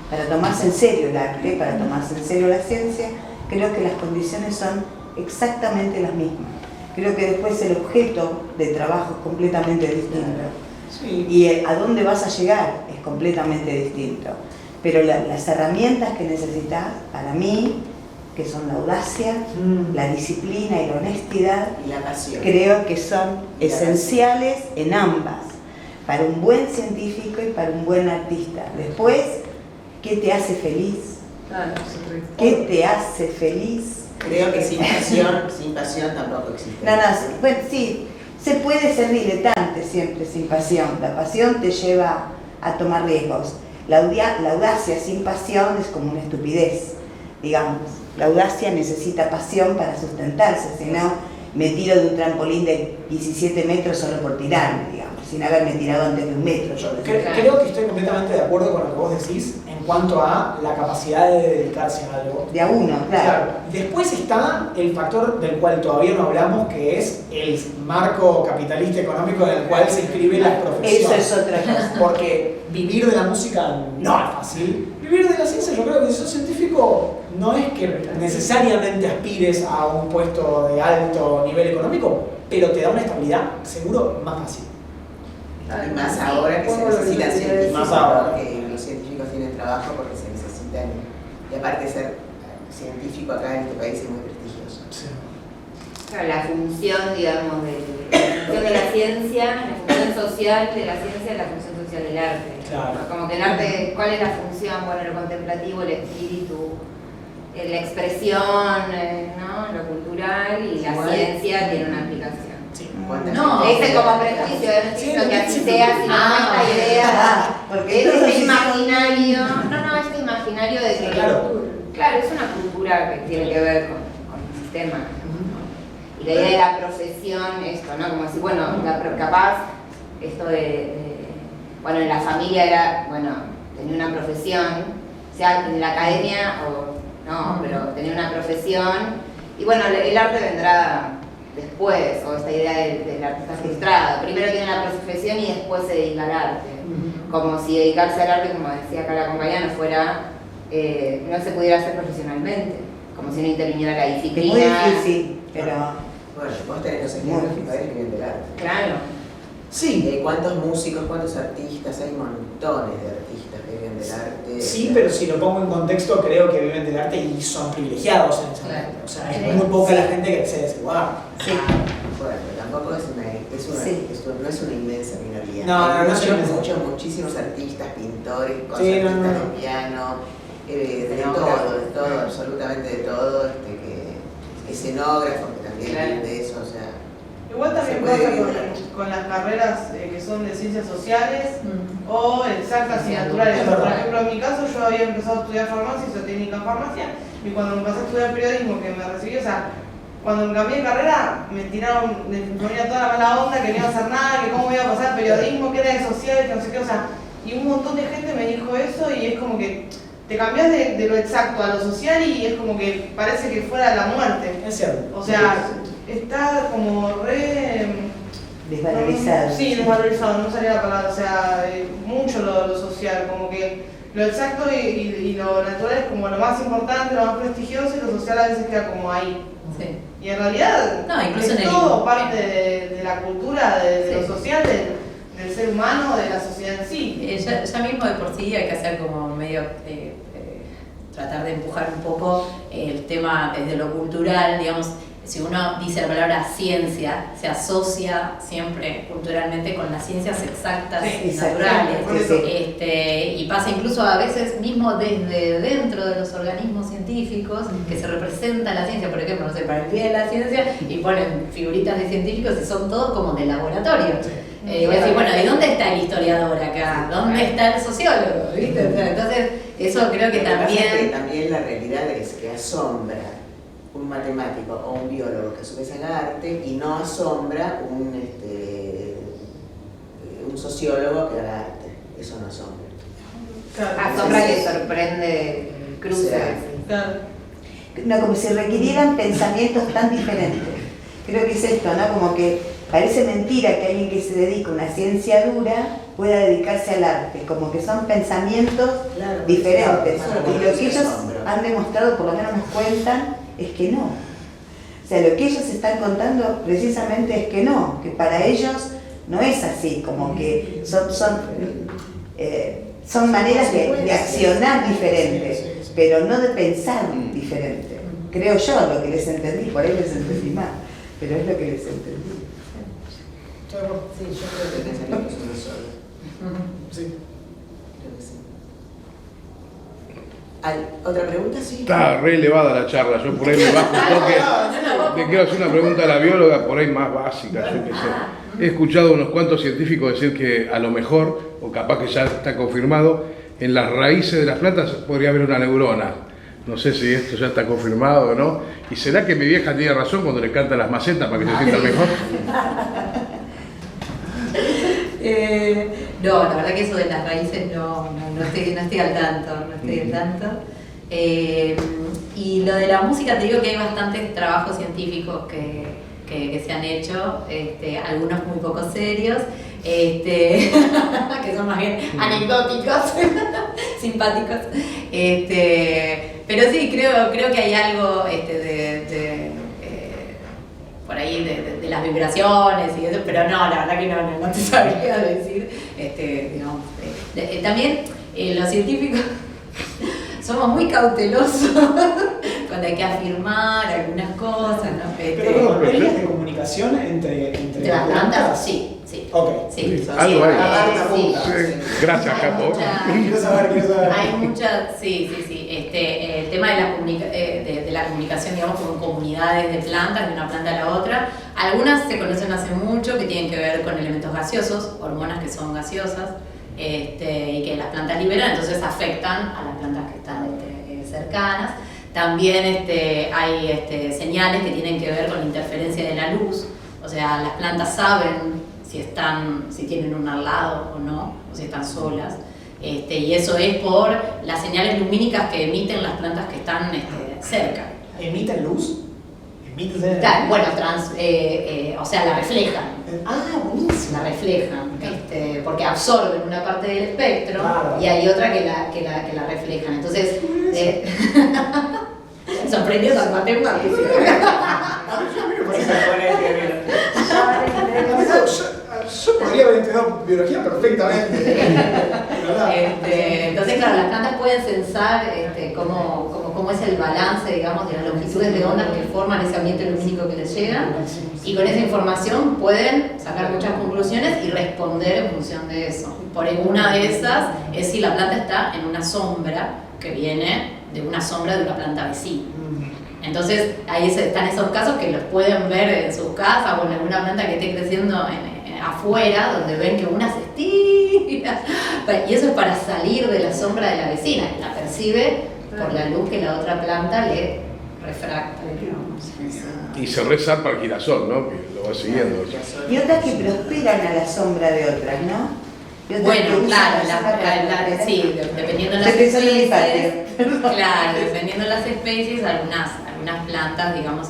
Para tomarse en serio el arte, para tomarse en serio la ciencia, creo que las condiciones son exactamente las mismas. Creo que después el objeto de trabajo es completamente distinto. Sí. Y a dónde vas a llegar es completamente distinto. Pero las herramientas que necesitas, para mí, que son la audacia, la disciplina y la honestidad, Y la pasión. creo que son esenciales en ambas, para un buen científico y para un buen artista. Después, ¿qué te hace feliz? ¿Qué te hace feliz? Creo que sin pasión tampoco existe. Bueno, sí, se puede ser diletante siempre sin pasión. La pasión te lleva a tomar riesgos. La audacia sin pasión es como una estupidez, digamos. La audacia necesita pasión para sustentarse, si no me tiro de un trampolín de 17 metros solo por tirarme, digamos, sin haberme tirado antes de 1 metro. Creo que estoy completamente de acuerdo con lo que vos decís en cuanto a la capacidad de dedicarse a algo. De a uno, claro. Después está el factor del cual todavía no hablamos, que es el marco capitalista económico en el cual se inscriben las profesiones. Eso es otra cosa. Porque vivir de la música no es fácil. Vivir de la ciencia, yo creo que si sos científico no es que necesariamente aspires a un puesto de alto nivel económico, pero te da una estabilidad, seguro, más fácil. Y más ahora que se necesitan científicos, Más ahora. porque los científicos tienen trabajo porque se necesitan. Y aparte ser científico acá en este país es muy prestigioso. Sí. Claro, la función, digamos, de la ciencia, la función social de la ciencia es la función social del arte. Claro. Como que el arte, ¿cuál es la función? Bueno, lo contemplativo, el espíritu, la expresión, ¿no? Lo cultural, y la ciencia tiene una aplicación. Sí. No, Ese como prejuicio, no estoy diciendo que así sea, sino esta idea, porque es entonces este imaginario, este imaginario de que, claro, es una cultura que tiene que ver con el sistema, ¿no? Y la idea de la profesión, esto, ¿no? Como si, bueno, capaz, esto bueno, en la familia era, bueno, tenía una profesión, sea en la academia o no, pero tenía una profesión, y bueno, el arte vendrá después, o esta idea del artista frustrado. Primero tiene la profesión y después se dedica al arte. Como si dedicarse al arte, como decía acá la compañera, no se pudiera hacer profesionalmente, como si no interviniera la disciplina. Muy difícil, pero... Bueno, vos tenés los ejemplos que viven del arte. Claro. Sí. ¿Cuántos músicos, cuántos artistas? Hay montones de artistas que viven del arte. Sí, pero si lo pongo en contexto, creo que viven del arte y son privilegiados en ese momento. O sea, es muy poca la gente que accede a ese lugar. Sí. Bueno, pero tampoco no es una inmensa minoría. No, Hay no es una inmensa. muchísimos artistas, pintores, Sí, concertistas de piano, de todo, absolutamente de todo, que escenógrafos que también viven de eso, o sea. Igual también se puede pasa vivir. con las carreras que son de ciencias sociales o exactas y naturales. Por ejemplo, en mi caso yo había empezado a estudiar farmacia, hice técnica en farmacia, y cuando me pasé a estudiar periodismo, que me recibí, o sea, cuando me cambié de carrera, me tiraron, me ponía toda la mala onda, que no iba a hacer nada, que cómo iba a pasar periodismo, que era de sociales, que no sé qué, o sea, y un montón de gente me dijo eso, y es como que te cambias de lo exacto a lo social y es como que parece que fuera la muerte. Es cierto. O sea, está como re Desvalorizado. Sí, desvalorizado, no salía la palabra, o sea, mucho lo social, como que lo exacto y lo natural es como lo más importante, lo más prestigioso, y lo social a veces queda como ahí. Sí. Y en realidad No, incluso es en el- todo parte de la cultura, de Sí. lo social, del ser humano, de la sociedad en sí. Ya mismo de por sí hay que hacer como medio, tratar de empujar un poco el tema desde lo cultural, digamos. Si uno dice la palabra ciencia, se asocia siempre culturalmente con las ciencias exactas Sí, y naturales. por eso. Y pasa incluso a veces mismo desde dentro de los organismos científicos que se representa la ciencia, por ejemplo, no sé, para el Día de la Ciencia, y ponen figuritas de científicos y son todos como de laboratorio. Y vos decís, bueno, ¿y dónde está el historiador acá? ¿Dónde está el sociólogo? ¿Viste? O sea, entonces, eso creo que Lo pasa es que también... también la realidad es que asombra un matemático o un biólogo que a su vez haga arte y no asombra un sociólogo que haga arte. Eso no asombra. Asombra que sorprende, cruza. Claro. No, como si requirieran pensamientos tan diferentes. Creo que es esto, ¿no? Como que parece mentira que alguien que se dedica a una ciencia dura pueda dedicarse al arte, como que son pensamientos Claro, diferentes. claro, Y lo que ellos asombro. han demostrado, por lo menos nos cuentan, es que no. O sea, lo que ellos están contando precisamente es que no, que para ellos no es así, como que son maneras de accionar diferentes, pero no de pensar diferente. Creo yo lo que les entendí, por ahí les entendí mal, pero es lo que les entendí. ¿Estoy de acuerdo? Sí, yo creo que pensaríamos uno solo. Sí. Creo que sí. ¿Otra pregunta? Sí. Está re elevada la charla, yo por ahí me bajo un toque. Le quiero hacer una pregunta a la bióloga, por ahí más básica, yo qué sé. He escuchado unos cuantos científicos decir que a lo mejor, o capaz que ya está confirmado, en las raíces de las plantas podría haber una neurona. No sé si esto ya está confirmado o no. ¿Y será que mi vieja tiene razón cuando le canta las macetas para que se sienta mejor? No, la verdad que eso de las raíces no estoy al tanto, no estoy al tanto. Y lo de la música, te digo que hay bastantes trabajos científicos que se han hecho, algunos muy poco serios, que son más bien anecdóticos, simpáticos. Pero sí, creo que hay algo por ahí de las vibraciones y eso, pero no, la verdad que no te sabría decir. Digamos, también los científicos somos muy cautelosos cuando hay que afirmar algunas cosas, ¿no? Pero ¿hay líneas de comunicación entre ¿De las plantas? Sí. Ok. Sí. Algo hay. Sí. Gracias, Capo. Quiero saber. Hay muchas, sí. El tema de la comunicación, digamos, con comunidades de plantas, de una planta a la otra. Algunas se conocen hace mucho, que tienen que ver con elementos gaseosos, hormonas que son gaseosas, y que las plantas liberan, entonces afectan a las plantas que están cercanas. También hay señales que tienen que ver con la interferencia de la luz, o sea, las plantas saben si tienen un al lado o no, o si están solas. Y eso es por las señales lumínicas que emiten las plantas que están cerca. ¿Emiten luz? Bueno, o sea, la reflejan. Buenísimo. La reflejan, porque absorben una parte del espectro, Claro. y hay otra que la reflejan. Entonces, sorprendió a matemáticos. Yo podría haber estudiado biología perfectamente. ¿Verdad? Entonces, claro, las plantas pueden censar cómo es el balance, digamos, de las longitudes de ondas que forman ese ambiente lumínico que les llega, y con esa información pueden sacar muchas conclusiones y responder en función de eso. Por una de esas es si la planta está en una sombra que viene de una sombra de una planta vecina. Entonces, ahí están esos casos que los pueden ver en sus casas o en alguna planta que esté creciendo afuera, donde ven que una se estira. Y eso es para salir de la sombra de la vecina, que la percibe por la luz que la otra planta le refracta, digamos. Y se rezar para el girasol, ¿no? Que lo va siguiendo. Y otras que prosperan a la sombra de otras, ¿no? Y otras Bueno, que usan claro, la sombra para prosperar. sí, dependiendo de Se las pensó en mi especies. Claro, dependiendo de las especies, algunas plantas, digamos,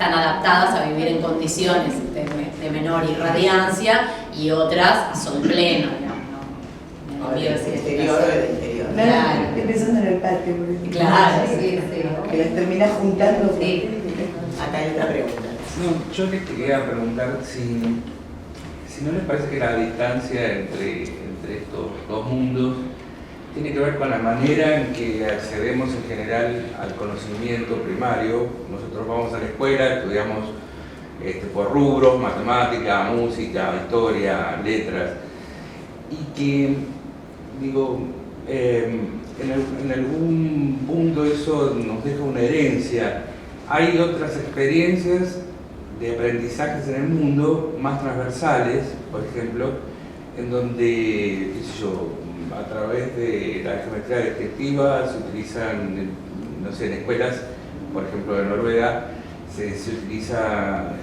están adaptadas a vivir en condiciones de menor irradiancia y otras a sol pleno, digamos, ¿no? O del exterior o del interior. Claro, estoy pensando en el patio. Claro, sí. Que las terminas juntando. Sí. Acá hay otra pregunta. No, yo les quería preguntar si no les parece que la distancia entre estos dos mundos tiene que ver con la manera en que accedemos en general al conocimiento primario. Nosotros vamos a la escuela, estudiamos por rubros, matemática, música, historia, letras, y que, digo, en algún punto eso nos deja una herencia. Hay otras experiencias de aprendizajes en el mundo más transversales, por ejemplo, en donde, qué sé yo, a través de la geometría descriptiva se utilizan, no sé, en escuelas, por ejemplo en Noruega, se utiliza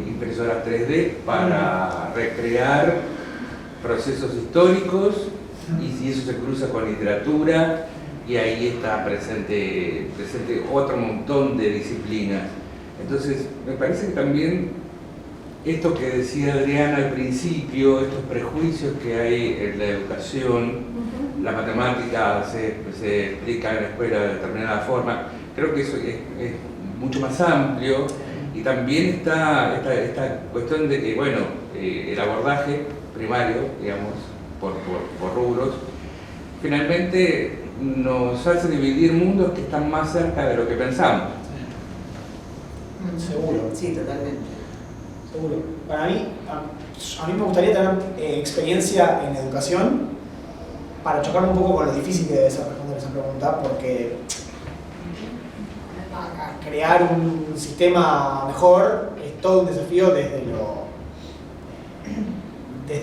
impresoras 3D para recrear procesos históricos, y eso se cruza con literatura, y ahí está presente otro montón de disciplinas. Entonces, me parece que también esto que decía Adriana al principio, estos prejuicios que hay en la educación, la matemática se explica en la escuela de determinada forma, creo que eso es mucho más amplio, y también está esta cuestión de que, bueno, el abordaje primario, digamos, por rubros, finalmente nos hace dividir mundos que están más cerca de lo que pensamos. Seguro. Sí, totalmente. Seguro. Para mí, a mí me gustaría tener experiencia en educación para chocarme un poco con lo difícil que debe ser responder esa pregunta, porque crear un sistema mejor es todo un desafío desde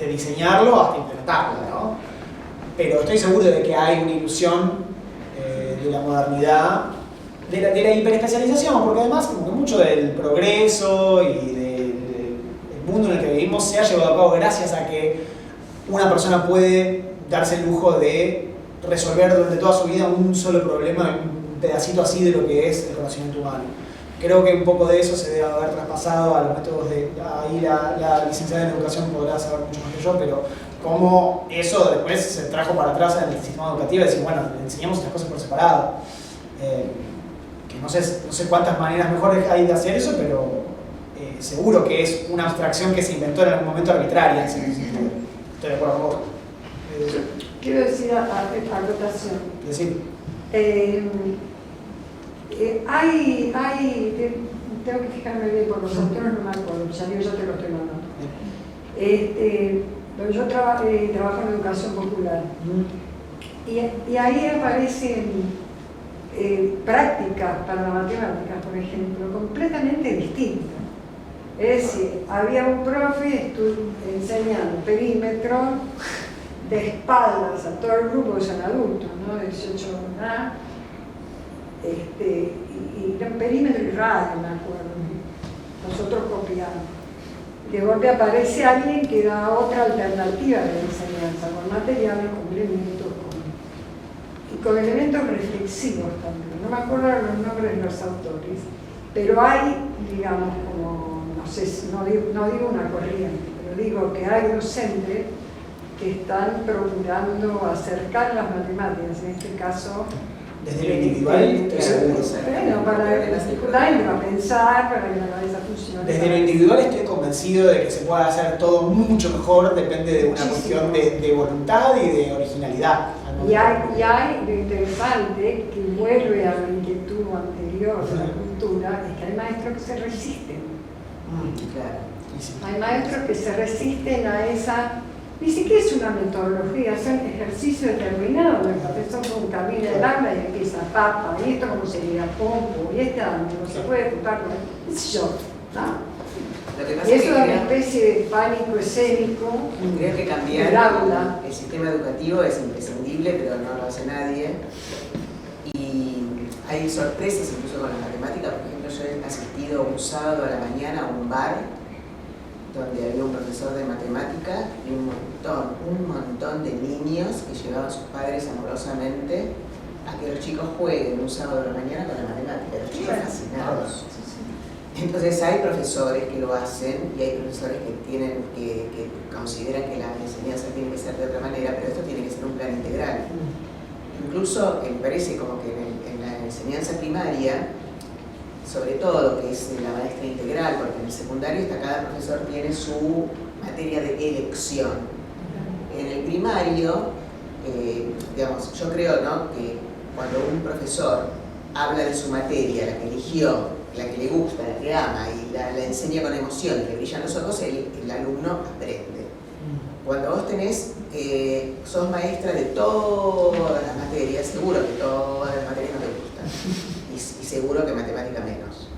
diseñarlo hasta implementarlo, ¿no? Pero estoy seguro de que hay una ilusión de la modernidad, de la hiperespecialización, porque además como que mucho del progreso y del mundo en el que vivimos se ha llevado a cabo gracias a que una persona puede darse el lujo de resolver durante toda su vida un solo problema, un pedacito así de lo que es el conocimiento humano. Creo que un poco de eso se debe haber traspasado a los métodos de... Ahí la licenciada en educación podrá saber mucho más que yo, pero cómo eso después se trajo para atrás en el sistema educativo y decir, bueno, le enseñamos estas cosas por separado. Que no sé cuántas maneras mejores hay de hacer eso, pero seguro que es una abstracción que se inventó en algún momento arbitraria en ese sentido. Estoy de acuerdo con vos. Quiero decir a rotación. Decir. Tengo que fijarme bien por los autores, no me acuerdo, ya digo, yo te lo estoy mandando. Pero yo trabajo en educación popular y ahí aparecen prácticas para la matemática, por ejemplo, completamente distintas. Es decir, había un profe enseñando perímetro de espaldas a todo el grupo, que son adultos, ¿no? 18 años, y era un perímetro y radio, me acuerdo. Nosotros copiamos. De golpe aparece alguien que da otra alternativa de enseñanza, con materiales, con elementos, y con elementos reflexivos también. No me acuerdo los nombres de los autores, pero hay, digamos, como, no sé, no digo una corriente, pero digo que hay docentes que están procurando acercar las matemáticas, en este caso, desde lo individual, estoy seguro. Bueno, para pensar, para que la cabeza funcione. Desde lo individual estoy convencido de que se puede hacer todo mucho mejor, depende de una cuestión de voluntad y de originalidad. Y hay lo interesante, que vuelve a la inquietud anterior de la cultura, es que hay maestros que se resisten. Claro. Hay maestros que se resisten a esa... Ni siquiera es una metodología, es un ejercicio determinado. El profesor con un camino del aula y empieza papa, y esto como sería pompo, y este no se puede juntar con qué sé yo, ¿no? Lo que pasa Y es eso que es una especie de pánico escénico. creo que cambiar el aula. el sistema educativo es imprescindible, pero no lo hace nadie. Y hay sorpresas incluso con la matemática. Por ejemplo, yo he asistido un sábado a la mañana a un bar donde había un profesor de matemática y un montón de niños que llevaban a sus padres amorosamente a que los chicos jueguen un sábado a la mañana con la matemática. Los chicos fascinados. Entonces hay profesores que lo hacen y hay profesores que consideran que la enseñanza tiene que ser de otra manera, pero esto tiene que ser un plan integral. Incluso me parece como que en la enseñanza primaria, sobre todo, que es la maestra integral, porque en el secundario cada profesor tiene su materia de elección. En el primario, digamos, yo creo, ¿no?, que cuando un profesor habla de su materia, la que eligió, la que le gusta, la que ama, y la enseña con emoción, y le brillan los ojos, el alumno aprende. Cuando vos sos maestra de todas las materias, seguro que todas las materias no te gustan, y seguro que matemática menos.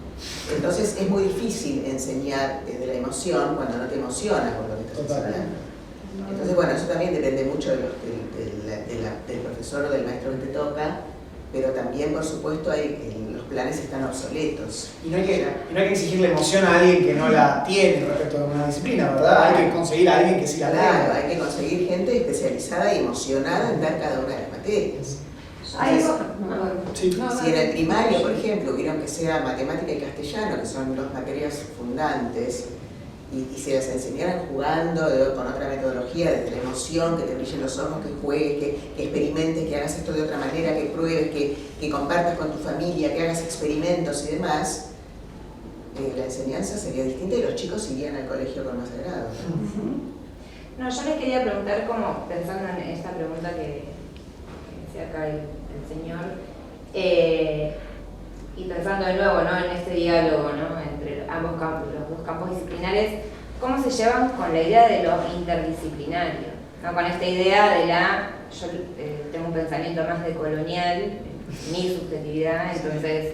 Entonces es muy difícil enseñar desde la emoción cuando no te emociona con lo que estás enseñando. Entonces, bueno, eso también depende mucho del profesor o del maestro que te toca, pero también, por supuesto, los planes están obsoletos. Y no hay que exigirle emoción a alguien que no la tiene respecto a una disciplina, ¿verdad? Hay que conseguir a alguien que sí la tenga. Claro, hay que conseguir gente especializada y emocionada en dar cada una de las materias. Si en el primario, por ejemplo, hubieron que sea matemática y castellano, que son dos materias fundantes, y se las enseñaran jugando con otra metodología, desde la emoción, que te brillen los ojos, que juegues, que experimentes, que hagas esto de otra manera, que pruebes, que compartas con tu familia, que hagas experimentos y demás, la enseñanza sería distinta y los chicos irían al colegio con más agrado. No, yo les quería preguntar, como pensando en esta pregunta que decía acá el señor, y pensando de nuevo, ¿no?, en este diálogo, ¿no?, entre ambos campos, los dos campos disciplinares, ¿cómo se llevan con la idea de lo interdisciplinario? ¿No? Con esta idea yo tengo un pensamiento más decolonial, mi subjetividad, entonces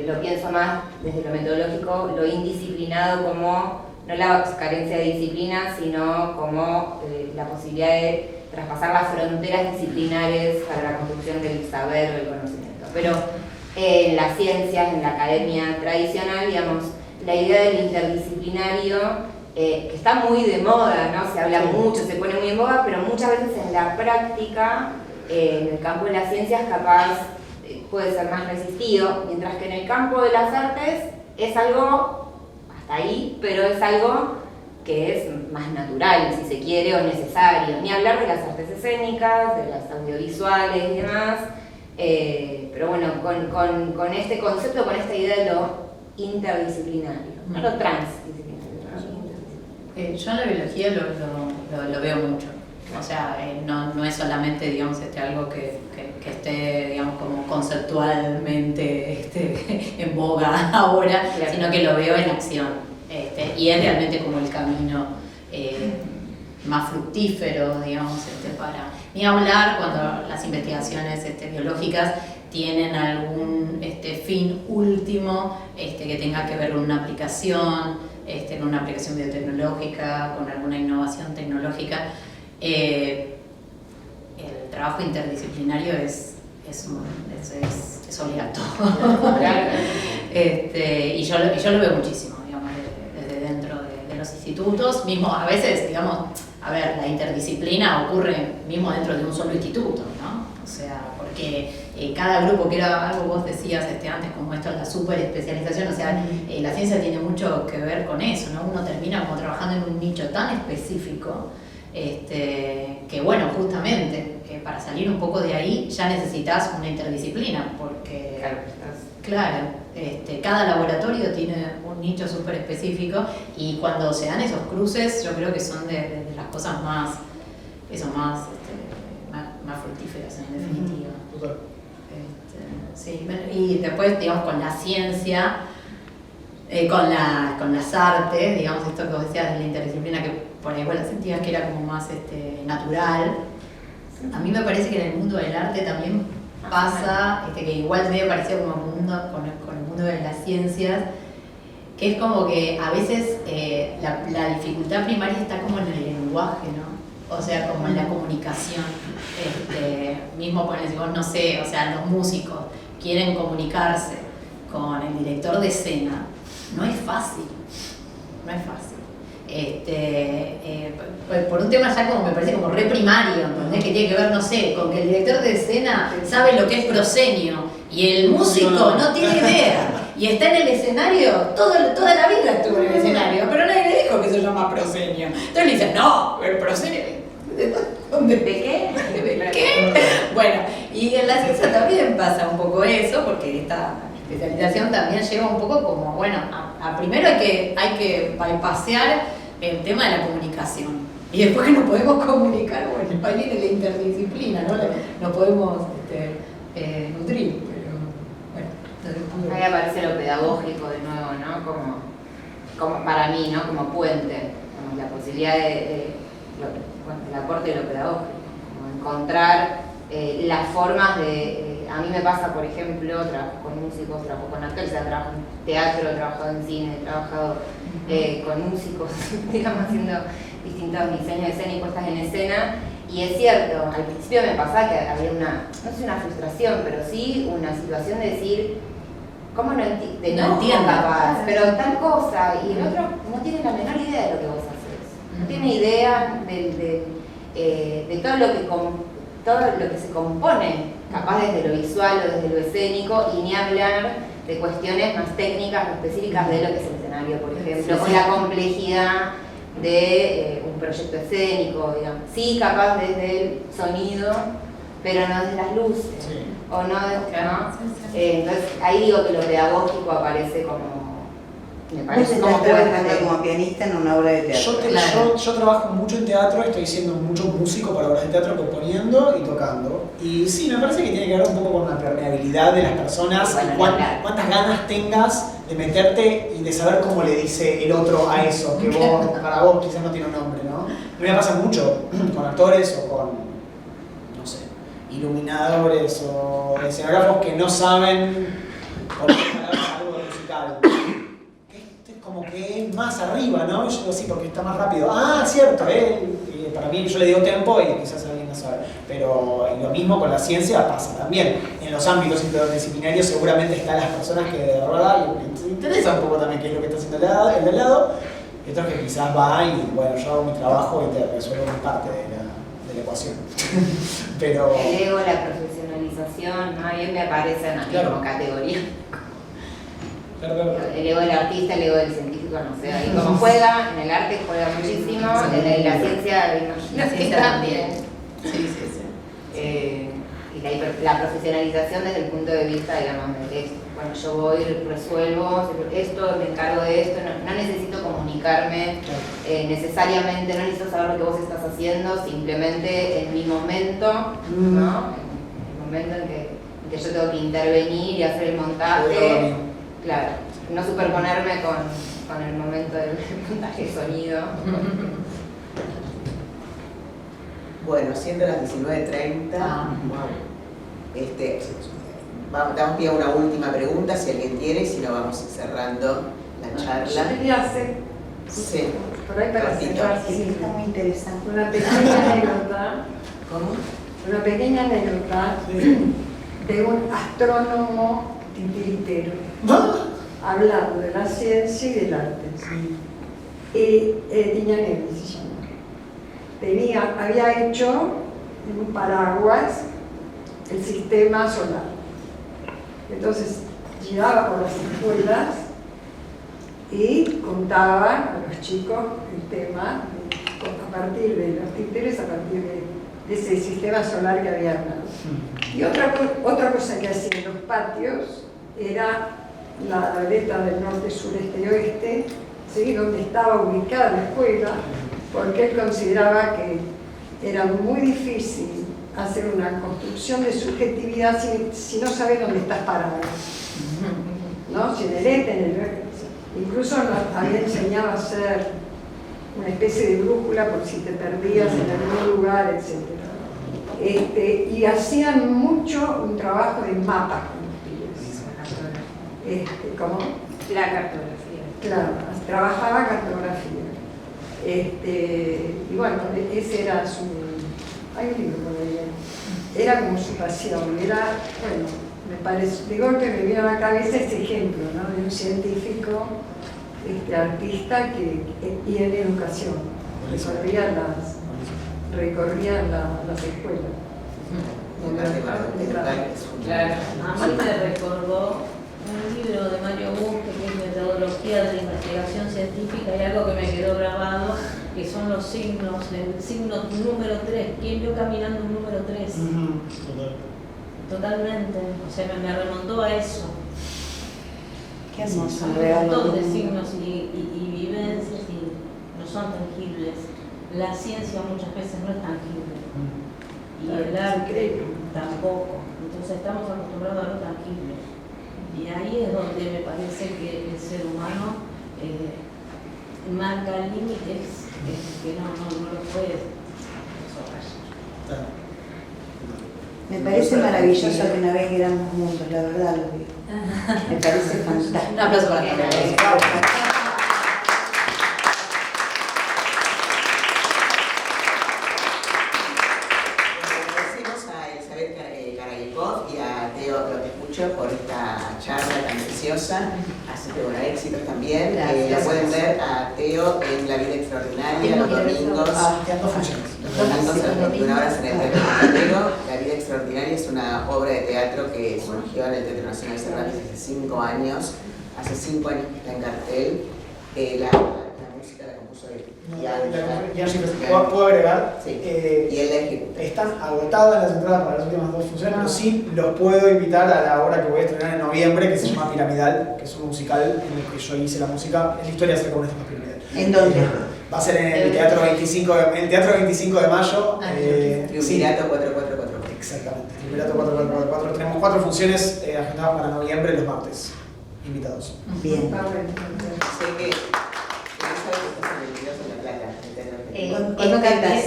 lo pienso más desde lo metodológico, lo indisciplinado como no la carencia de disciplina, sino como la posibilidad de traspasar las fronteras disciplinares para la construcción del saber o el conocimiento. Pero en las ciencias, en la academia tradicional, digamos, la idea del interdisciplinario, que está muy de moda, ¿no? Se habla mucho, se pone muy en boga, pero muchas veces en la práctica, en el campo de las ciencias, capaz puede ser más resistido, mientras que en el campo de las artes es algo, hasta ahí, pero es algo que es más natural, si se quiere, o necesario. Ni hablar de las artes escénicas, de las audiovisuales y demás. Pero bueno, con este concepto, con esta idea de lo interdisciplinario, no lo transdisciplinario, ¿no? Yo en la biología lo veo mucho. O sea, no es solamente, digamos, algo que esté, digamos, como conceptualmente en boga ahora, claro, sino que lo veo en acción. Y es realmente como el camino más fructífero, digamos, para ni hablar cuando las investigaciones biológicas tienen algún fin último que tenga que ver con una aplicación, con una aplicación biotecnológica, con alguna innovación tecnológica. El trabajo interdisciplinario es obligatorio. Y yo lo veo muchísimo, digamos, desde dentro de los institutos, mismo a veces, digamos, la interdisciplina ocurre mismo dentro de un solo instituto, ¿no? O sea, porque cada grupo, que era algo vos decías antes, como esto es la super especialización, o sea, la ciencia tiene mucho que ver con eso, ¿no? Uno termina como trabajando en un nicho tan específico, que bueno, justamente, para salir un poco de ahí ya necesitas una interdisciplina, porque claro, cada laboratorio tiene un nicho súper específico, y cuando se dan esos cruces, yo creo que son de las cosas más fructíferas, en definitiva. Sí, y después, digamos, con la ciencia, con las artes, digamos, esto que vos decías de la interdisciplina, que por ahí vos la sentías que era como más natural. A mí me parece que en el mundo del arte también pasa, que igual medio parecido como con el mundo de las ciencias, que es como que a veces la dificultad primaria está como en el lenguaje, ¿no? O sea, como en la comunicación. Mismo con el, no sé, o sea, los músicos quieren comunicarse con el director de escena, no es fácil. Por un tema ya como me parece como re primario, ¿entendés? Que tiene que ver, no sé, con que el director de escena sabe lo que es proscenio y el músico no tiene idea. y está en el escenario, toda la vida estuvo en el escenario, pero nadie le dijo que se llama proscenio. Entonces le dicen, no, el proscenio, ¿dónde? ¿De qué? ¿De qué? Bueno, y en la ciencia también pasa un poco eso, porque esta especialización también lleva un poco como, bueno, primero hay que bypassear el tema de la comunicación. Y después que nos podemos comunicar, bueno, ahí viene la interdisciplina, ¿no? Nos podemos nutrir, pero bueno. Ahí aparece lo pedagógico de nuevo, ¿no? Como para mí, ¿no? Como puente, como la posibilidad el aporte de lo pedagógico, como encontrar las formas de... a mí me pasa, por ejemplo, trabajo con músicos, trabajo con actores, trabajo en teatro, he trabajado en cine, he trabajado con músicos, digamos, haciendo distintos diseños escénicos, puestas en escena, y es cierto, al principio me pasaba que había no sé, una frustración, pero sí una situación de decir, ¿cómo no entiendo capaz? Pero tal cosa, y el otro no tiene la menor idea de lo que vos haces, no tiene idea de todo lo que se compone, capaz desde lo visual o desde lo escénico, y ni hablar de cuestiones más técnicas o específicas de lo que es el escenario, por ejemplo, o la complejidad de un proyecto escénico, digamos. Sí, capaz desde el sonido, pero no desde las luces, o no ¿no? Entonces ahí digo que lo pedagógico aparece como... Me parece como trabajando como pianista en una obra de teatro. Yo trabajo mucho en teatro, estoy siendo mucho músico para obras de teatro, componiendo y tocando. Y sí, me parece que tiene que ver un poco con la permeabilidad de las personas, y cuántas ganas tengas de meterte y de saber cómo le dice el otro a eso, que vos, para vos quizás no tiene un nombre, ¿no? A mí me pasa mucho con actores o con, no sé, iluminadores o escenógrafos que no saben poner palabras a algo musical. Como que es más arriba, ¿no? Yo digo, sí, porque está más rápido. Ah, cierto, para mí yo le digo tempo y quizás alguien no sabe. Pero lo mismo con la ciencia pasa también. En los ámbitos interdisciplinarios seguramente están las personas que de verdad les interesa un poco también qué es lo que está haciendo el de al lado, y otros que quizás va y, bueno, yo hago mi trabajo y te resuelvo mi parte de la ecuación. Pero... El ego, la profesionalización, ¿no? A mí me aparecen a mí como categoría. El ego del artista, el ego del científico, no sé, ahí como juega, en el arte juega muchísimo, en la ciencia imagino que también. Y la profesionalización desde el punto de vista, digamos, de bueno, yo voy, resuelvo esto, me encargo de esto, no necesito comunicarme necesariamente, no necesito saber lo que vos estás haciendo, simplemente en mi momento, ¿no? En el momento en que yo tengo que intervenir y hacer el montaje. Claro, no superponerme con el momento del montaje de sonido. Bueno, siendo las 19:30, damos pie a una última pregunta, si alguien tiene, si no vamos cerrando la charla. Yo quería hacer, sí, por ahí para cerrar, sí, está muy interesante. Una pequeña anécdota. ¿Cómo? Una pequeña anécdota de un astrónomo titiritero, hablando de la ciencia y del arte. Tiñanelli se llama. Había hecho en un paraguas el sistema solar. Entonces giraba por las escuelas y contaba a los chicos el tema a partir de los títeres, a partir de ese sistema solar que había hablado. Y otra cosa que hacía en los patios era la aleta del norte, sureste y oeste, ¿sí? Donde estaba ubicada la escuela, porque él consideraba que era muy difícil hacer una construcción de subjetividad si no sabes dónde estás parado, ¿no? Si en el este, en el oeste. Incluso nos había enseñado a hacer una especie de brújula por si te perdías en algún lugar, etc. Y hacían mucho un trabajo de mapas con los pibes. ¿Cómo? La cartografía. Claro, trabajaba cartografía. Y bueno, ese era su... Hay un libro por ahí. Era como su pasión. Era, bueno, me parece, de golpe me vino a la cabeza este ejemplo, ¿no? De un científico, artista y en educación. Recorrían las escuelas. Claro, a mí me recordó el libro de Mario Bunge, que es Metodología de la Investigación Científica, hay algo que me quedó grabado, que son los signos, el signo número 3. ¿Quién vio caminando un número 3? Totalmente, o sea, me remontó a eso. Qué hermoso. Hay un montón de signos y vivencias y no son tangibles. La ciencia muchas veces no es tangible. Y el arte tampoco. Entonces estamos acostumbrados a lo tangible. Y ahí es donde me parece que el ser humano marca límites que no lo puede sobrellevar. Me parece maravilloso que naveguen mundos, la verdad lo digo. Me parece fantástico. Un aplauso para todos. Y a Teo Lo por esta charla tan preciosa, así que bueno, éxitos también. La pueden ver a Teo en La Vida Extraordinaria los domingos. Los domingos a las 21 horas en el Teatro Mateo. La Vida Extraordinaria es una obra de teatro que surgió en el Teatro Nacional Cervantes hace 5 años. Hace 5 años que está en cartel. La música la compuso él. ¿Puedo agregar? Sí. Y él la ejecuta. Están agotadas las entradas para las últimas 2 funciones, pero sí los puedo invitar a la obra que voy a estrenar en noviembre, que se llama Piramidal, que es un musical en el que yo hice la música. Es la historia acerca de una estafa piramidal. ¿En dónde? Va a ser en el Teatro 25 de Mayo. Triunvirato 444. Exactamente, Triunvirato 4444. Tenemos 4 funciones agendadas para noviembre, los martes. Invitados. Bien. Sé que estás en el video en La Plata. ¿Cuándo cantas?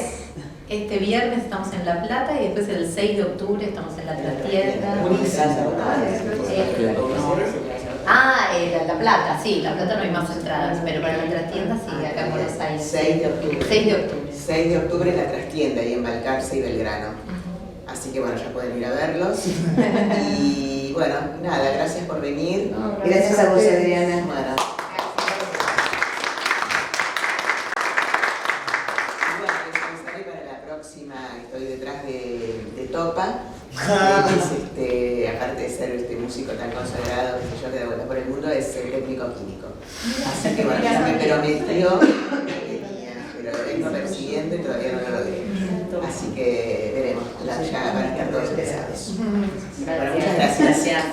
Este viernes estamos en La Plata y después el 6 de octubre estamos en La Trastienda. La Plata, sí, La Plata no hay más entradas, pero para La Trastienda sí, acá en Buenos Aires. 6 de octubre. 6 de octubre. 6 de octubre en La Trastienda, ahí en Balcarce y Belgrano. Así que bueno, ya pueden ir a verlos. Y bueno, nada, gracias por venir. Gracias a vos, Adriana. Bueno. Estoy detrás de Topa, aparte de ser músico tan consagrado que yo que da vuelta por el mundo, es técnico químico. Así que bueno, ya me prometió pero lo vengo persiguiendo y todavía no lo logré. Así que veremos, ya van a estar todos interesados. Bueno, muchas gracias.